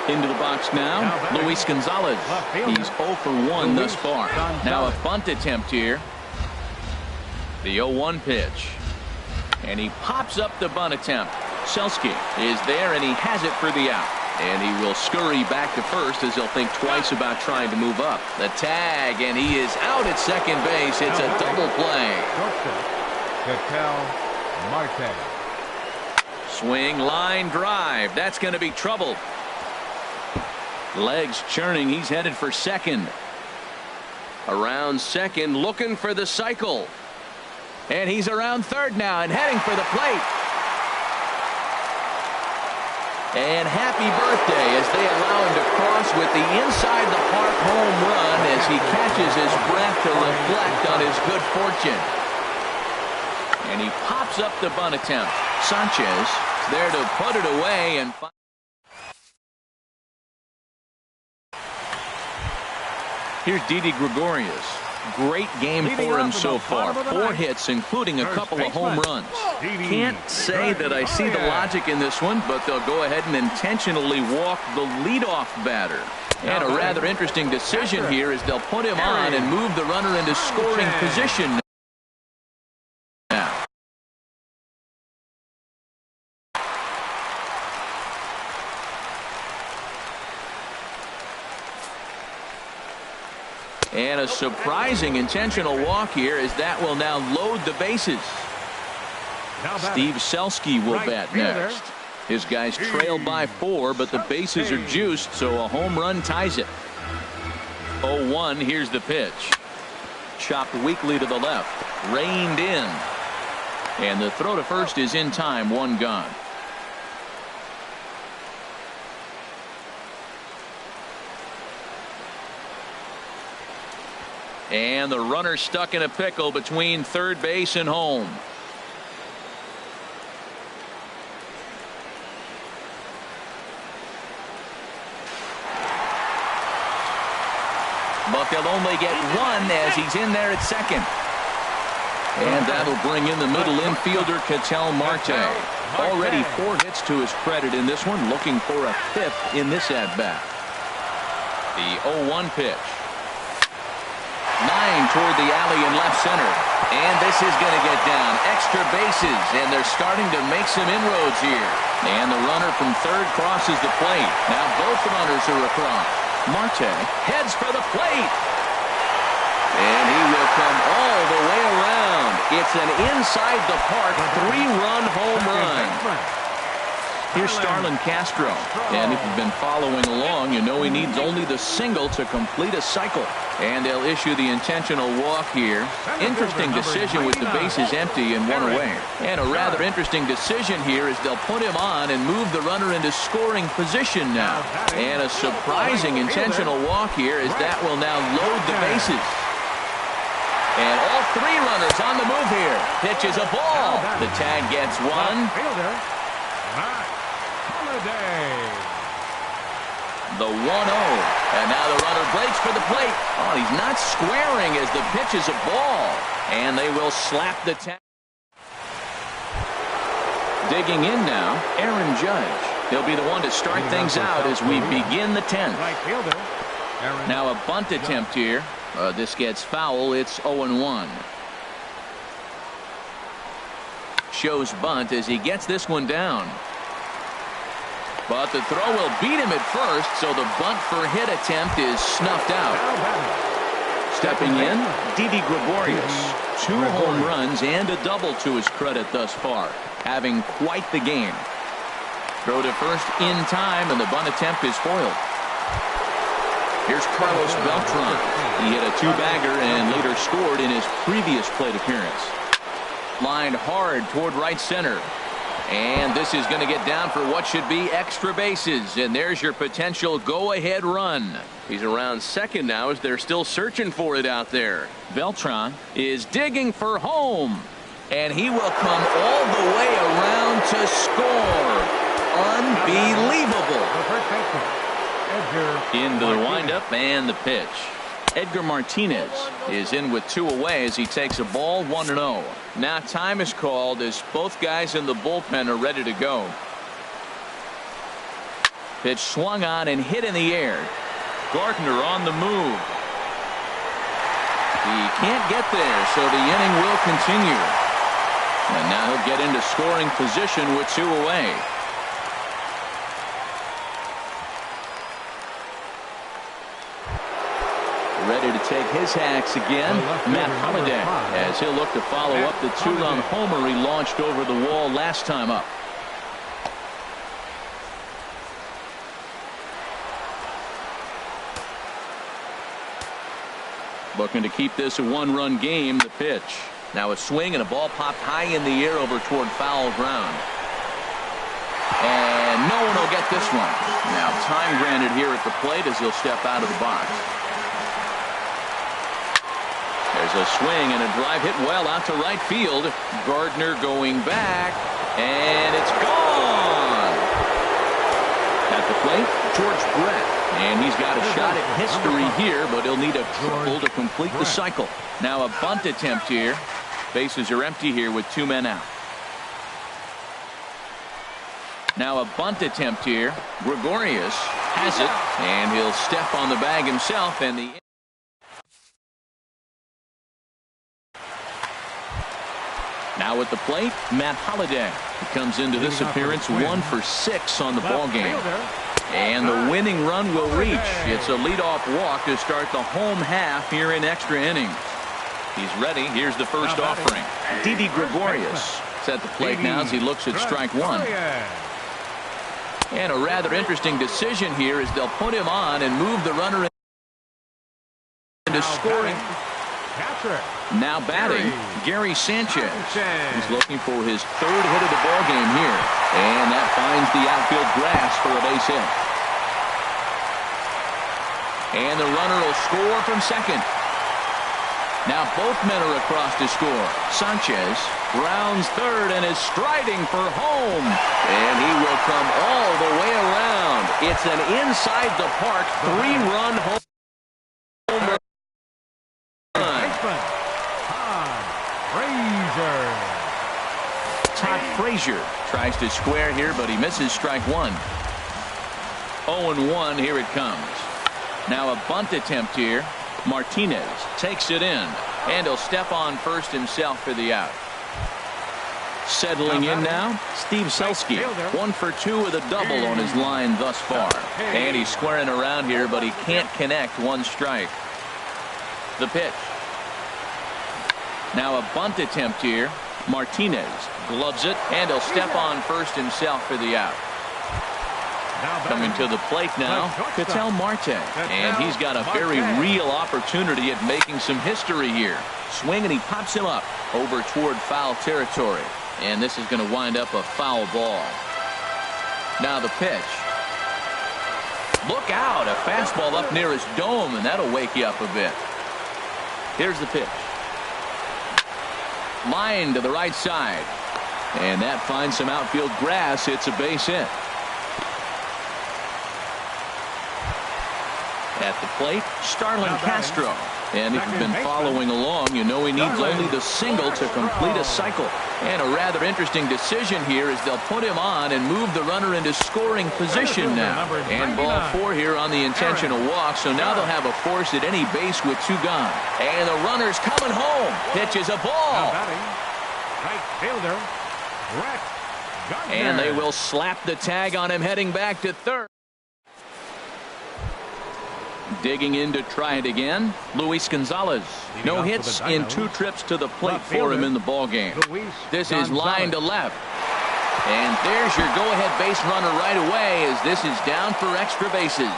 Into the box now, Luis Gonzalez. He's 0 for 1 thus far. Now a bunt attempt here. The 0-1 pitch. And he pops up the bunt attempt. Selski is there, and he has it for the out. And he will scurry back to first, as he'll think twice about trying to move up. The tag, and he is out at second base. It's a double play. Marte. Swing, line drive. That's going to be trouble. Legs churning. He's headed for second. Around second, looking for the cycle. And he's around third now and heading for the plate. And happy birthday, as they allow him to cross with the inside the park home run, as he catches his breath to reflect on his good fortune. And he pops up the bunt attempt. Sanchez there to put it away. And here's Didi Gregorius. Great game for him so far. 4 hits, including a couple of home runs. Can't say that I see the logic in this one, but they'll go ahead and intentionally walk the leadoff batter. And a rather interesting decision here, is they'll put him on and move the runner into scoring position now. And a surprising intentional walk here, as that will now load the bases. Steve Selski will bat next. His guys trail by 4, but the bases are juiced, so a home run ties it. 0-1. Here's the pitch. Chopped weakly to the left. Reined in. And the throw to first is in time. 1 gone. And the runner stuck in a pickle between third base and home. But they'll only get 1 as he's in there at second. And that'll bring in the middle infielder, Kor-Mars. Already 4 hits to his credit in this one, looking for a 5th in this at-bat. The 0-1 pitch. Line toward the alley in left center. And this is going to get down. Extra bases, and they're starting to make some inroads here. And the runner from third crosses the plate. Now both runners are across. Marte heads for the plate. And he will come all the way around. It's an inside the park 3-run home run. Here's Starlin Castro. And if you've been following along, you know he needs only the single to complete a cycle. And they'll issue the intentional walk here. Interesting decision with the bases empty and 1 away. And a rather interesting decision here is they'll put him on and move the runner into scoring position now. And a surprising intentional walk here as that will now load the bases. And all 3 runners on the move here. Pitch is a ball. The tag gets 1. The 1-0. And now the runner breaks for the plate. Oh, he's not squaring as the pitch is a ball. And they will slap the tag. Digging in now, Aaron Judge. He'll be the one to start things out as we begin the 10th. Now a bunt attempt here. This gets foul. It's 0-1. Shows bunt as he gets this one down. But the throw will beat him at first, so the bunt for hit attempt is snuffed out. Stepping in, Didi Gregorius. 2 home runs and a double to his credit thus far, having quite the game. Throw to first in time, and the bunt attempt is foiled. Here's Carlos Beltran. He hit a 2-bagger and later scored in his previous plate appearance. Lined hard toward right center. And this is going to get down for what should be extra bases. And there's your potential go-ahead run. He's around second now as they're still searching for it out there. Beltran is digging for home. And he will come all the way around to score. Unbelievable. Into the windup and the pitch. Edgar Martinez is in with 2 away as he takes a ball 1-0. Now time is called as both guys in the bullpen are ready to go. Pitch swung on and hit in the air. Gardner on the move. He can't get there, so the inning will continue. And now he'll get into scoring position with 2 away. Ready to take his hacks again, Matt Holliday, as he'll look to follow up the 2-run homer he launched over the wall last time up. Looking to keep this a 1-run game. The pitch. Now a swing and a ball popped high in the air over toward foul ground. And no one will get this one. Now time granted here at the plate as he'll step out of the box. There's a swing and a drive hit well out to right field. Gardner going back, and it's gone. At the plate, George Brett, and he's got a shot at history here, but he'll need a triple to complete the cycle. Now a bunt attempt here. Bases are empty here with 2 men out. Now a bunt attempt here. Gregorius has it, and he'll step on the bag himself, and the now at the plate, Matt Holliday. He comes into this appearance 1 for 6 on the ball game. And the winning run will reach. It's a leadoff walk to start the home half here in extra innings. He's ready. Here's the first offering. Didi Gregorius is at the plate now as he looks at strike 1. And a rather interesting decision here is they'll put him on and move the runner into scoring. Now batting, Gary Sanchez. He's looking for his third hit of the ball game here. And that finds the outfield grass for a base hit. And the runner will score from second. Now both men are across to score. Sanchez rounds third and is striding for home. And he will come all the way around. It's an inside the park 3-run home run. Todd Frazier tries to square here, but he misses strike one. 0-1, here it comes. Now a bunt attempt here. Martinez takes it in, and he'll step on first himself for the out. Settling in now, Steve Selski, 1 for 2 with a double on his line thus far. And he's squaring around here, but he can't connect. 1 strike. The pitch. Now a bunt attempt here. Martinez gloves it, and he'll step on first himself for the out. Coming to the plate now, Ketel Marte, and he's got a very real opportunity at making some history here. Swing, and he pops him up over toward foul territory, and this is going to wind up a foul ball. Now the pitch. Look out, a fastball up near his dome, and that'll wake you up a bit. Here's the pitch. Line to the right side, and that finds some outfield grass. It's a base hit. At the plate, Starlin Castro. And if you've been following along, you know he needs only the single to complete a cycle. And a rather interesting decision here is they'll put him on and move the runner into scoring position now. And ball 4 here on the intentional walk, so now they'll have a force at any base with 2 gone. And the runner's coming home. Pitches a ball. And they will slap the tag on him heading back to third. Digging in to try it again, Luis Gonzalez. No hits in 2 trips to the plate for him in the ball game. This is line to left. And there's your go-ahead base runner right away as this is down for extra bases.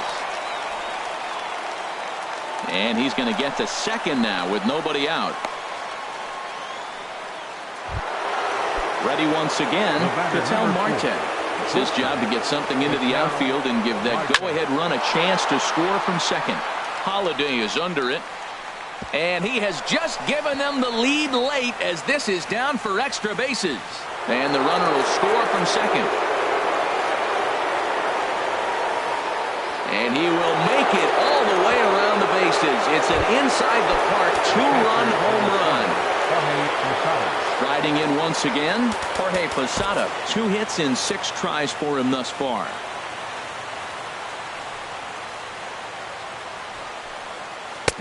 And he's going to get to second now with nobody out. Ready once again, Ketel Marte. It's his job to get something into the outfield and give that go-ahead run a chance to score from second. Holiday is under it. And he has just given them the lead late as this is down for extra bases. And the runner will score from second. And he will make it all the way around the bases. It's an inside the park 2-run home run. Riding in once again, Jorge Posada. 2 hits in 6 tries for him thus far.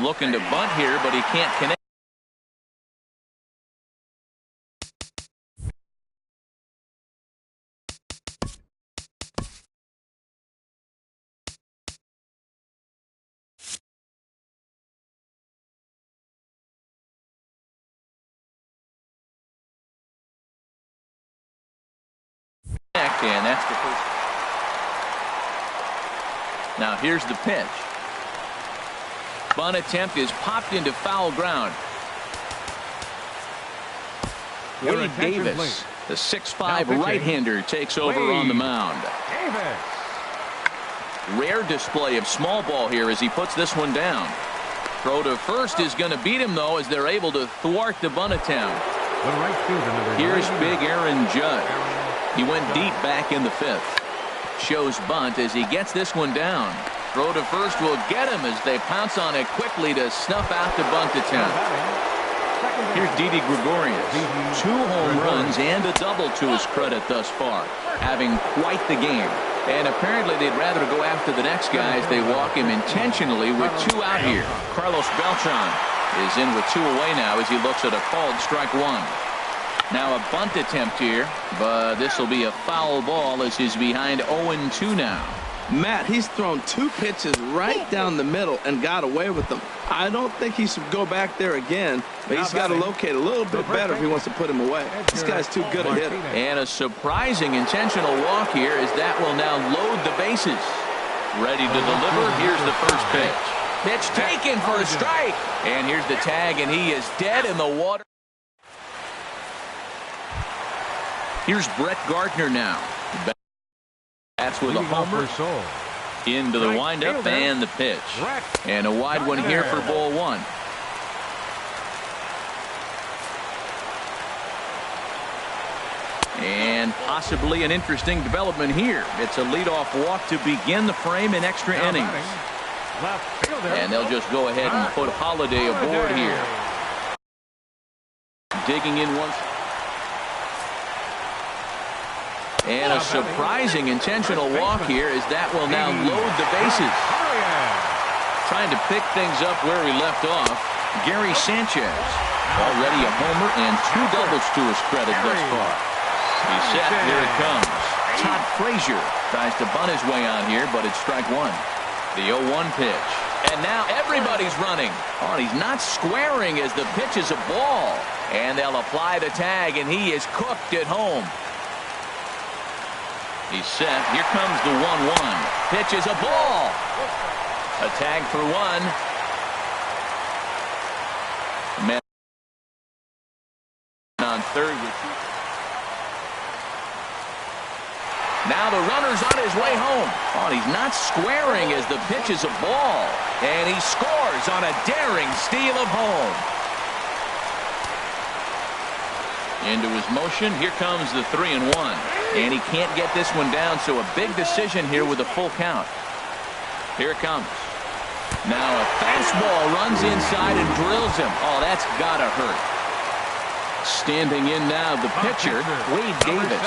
Looking to bunt here, but he can't connect. And that's the first. Now here's the pitch. Bunt attempt is popped into foul ground. Wade Davis, the 6'5" right-hander, takes over on the mound. Rare display of small ball here as he puts this one down. Throw to first is going to beat him, though, as they're able to thwart the bunt attempt. Here's big Aaron Judge. He went deep back in the 5th. Shows bunt as he gets this one down. Throw to first will get him as they pounce on it quickly to snuff out the bunt attempt. Here's Didi Gregorius. 2 home runs and a double to his credit thus far. Having quite the game. And apparently they'd rather go after the next guy as they walk him intentionally with 2 out here. Carlos Beltran is in with 2 away now as he looks at a called strike 1. Now a bunt attempt here, but this will be a foul ball as he's behind 0-2 now. Matt, he's thrown 2 pitches right down the middle and got away with them. I don't think he should go back there again, but he's got to locate a little bit better if he wants to put him away. This guy's too good a hitter. And a surprising intentional walk here as that will now load the bases. Ready to deliver. Here's the first pitch. Pitch taken for a strike. And here's the tag, and he is dead in the water. Here's Brett Gardner now. That's with a homer. Into the windup and the pitch. And a wide one here for ball 1. And possibly an interesting development here. It's a leadoff walk to begin the frame in extra innings. And they'll just go ahead and put Holiday aboard here. Digging in once. And a surprising intentional walk here as that will now load the bases. Trying to pick things up where we left off. Gary Sanchez. Already a homer and 2 doubles to his credit thus far. He's set. Here it comes. Todd Frazier tries to bunt his way on here, but it's strike 1. The 0-1 pitch. And now everybody's running. Oh, he's not squaring as the pitch is a ball. And they'll apply the tag, and he is cooked at home. He's set. Here comes the 1-1. Pitch is a ball. A tag for 1. Man on third with 2. Now the runner's on his way home. Oh, he's not squaring as the pitch is a ball. And he scores on a daring steal of home. Into his motion. Here comes the 3-1. And he can't get this one down, so a big decision here with a full count. Here it comes. Now a fastball runs inside and drills him. Oh, that's gotta hurt. Standing in now, the pitcher, Wade Davis.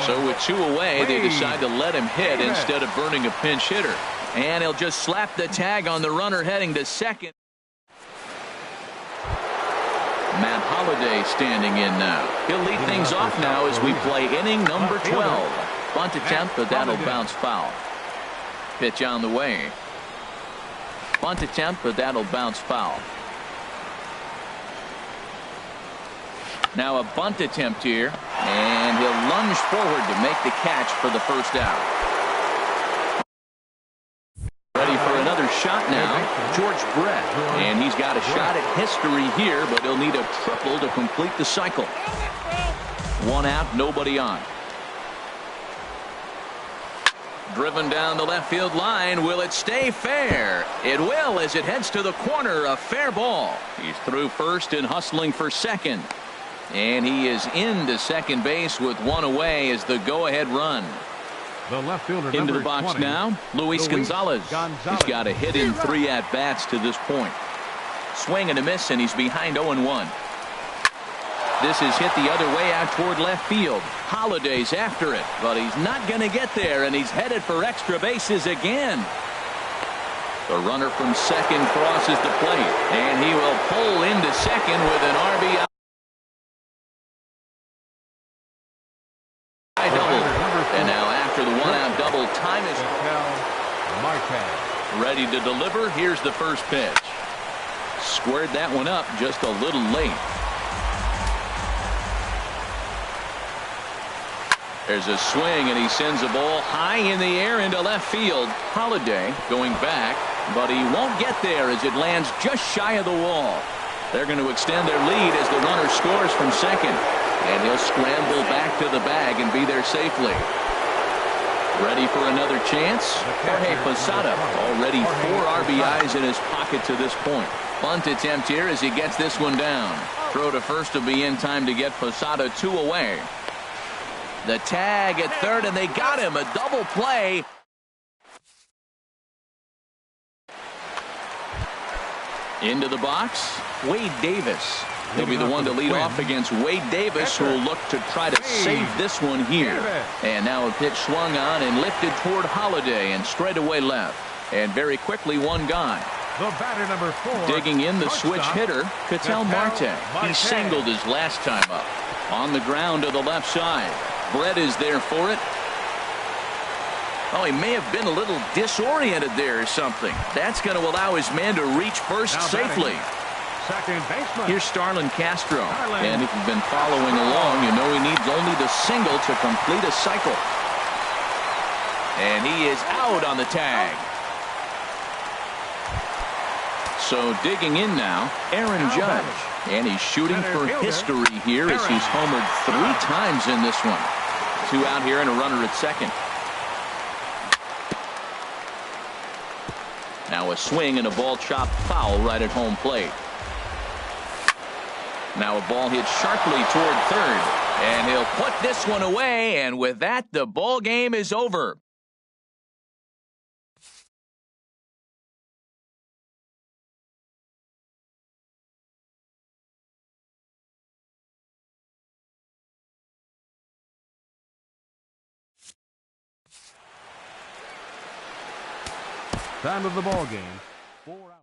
So with 2 away, they decide to let him hit instead of burning a pinch hitter. And he'll just slap the tag on the runner heading to second. Matt Holliday standing in now. He'll lead things off now as we play inning number 12. Bunt attempt, but that'll bounce foul. Pitch on the way. Bunt attempt, but that'll bounce foul. Now a bunt attempt here, and he'll lunge forward to make the catch for the first out. Ready for another shot now, George Brett. And he's got a shot at history here, but he'll need a triple to complete the cycle. 1 out, nobody on. Driven down the left field line. Will it stay fair? It will as it heads to the corner. A fair ball. He's through first and hustling for second. And he is into second base with 1 away as the go-ahead run. The left fielder into the box 20, now, Luis Gonzalez. He's got a hit in 3 at-bats to this point. Swing and a miss, and he's behind 0-1. This is hit the other way out toward left field. Holiday's after it, but he's not going to get there, and he's headed for extra bases again. The runner from second crosses the plate, and he will pull into second with an RBI double. And now after the 1-out double, time is ready to deliver. Here's the first pitch. Squared that one up just a little late. There's a swing, and he sends a ball high in the air into left field. Holliday going back, but he won't get there as it lands just shy of the wall. They're going to extend their lead as the runner scores from second. And he'll scramble back to the bag and be there safely. Ready for another chance? Jorge Posada, already 4 RBIs in his pocket to this point. Bunt attempt here as he gets this one down. Throw to first will be in time to get Posada 2 away. The tag at third, and they got him. A double play. Into the box, Wade Davis. He'll be the one to lead off against Wade Davis, who will look to try to save this one here. And now a pitch swung on and lifted toward Holliday and straight away left. And very quickly one gone. The batter number 4. Digging in the switch hitter, Ketel Marte. He singled his last time up. On the ground to the left side. Brett is there for it. Oh, he may have been a little disoriented there or something. That's going to allow his man to reach first safely. Second baseman. Here's Starlin Castro. And if you've been following along, you know he needs only the single to complete a cycle. And he is out on the tag. So digging in now, Aaron Judge. And he's shooting for history here as he's homered 3 times in this one. 2 out here and a runner at second. Now a swing and a ball chopped foul right at home plate. Now a ball hit sharply toward third. And he'll put this one away. And with that, the ball game is over. Time of the ball game. 4 out.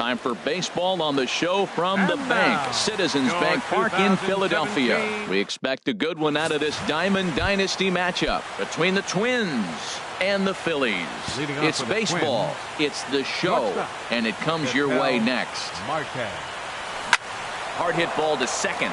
Time for baseball on the show from the bank. Citizens Bank Park in Philadelphia. We expect a good one out of this Diamond Dynasty matchup between the Twins and the Phillies. It's baseball. It's the show. And it comes your way next. Hard hit ball to second.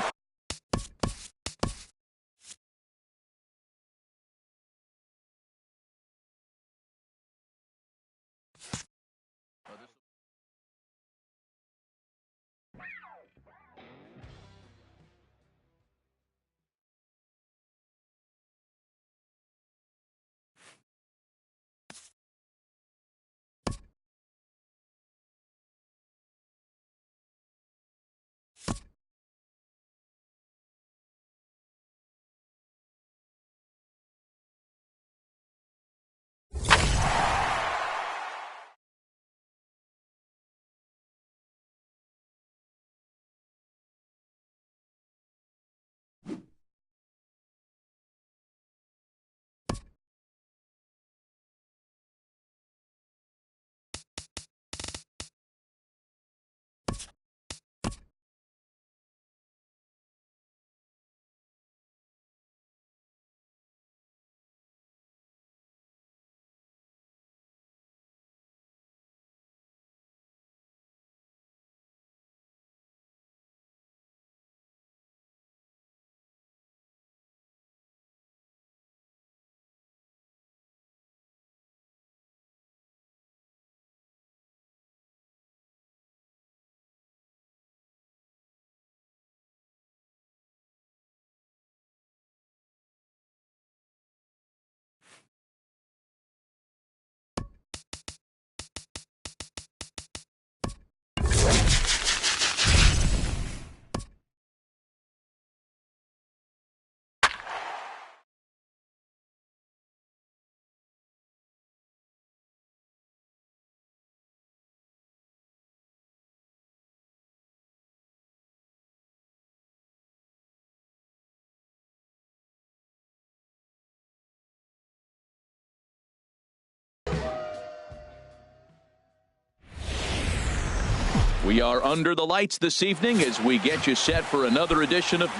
We are under the lights this evening as we get you set for another edition of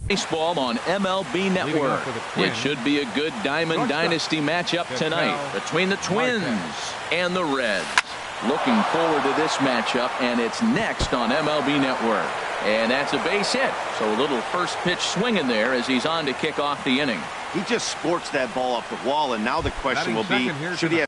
baseball on MLB Network. It should be a good Diamond Dynasty matchup tonight between the Twins and the Reds. Looking forward to this matchup, and it's next on MLB Network. And that's a base hit. So a little first pitch swing in there as he's on to kick off the inning. He just sports that ball up the wall, and now the question will be, should he have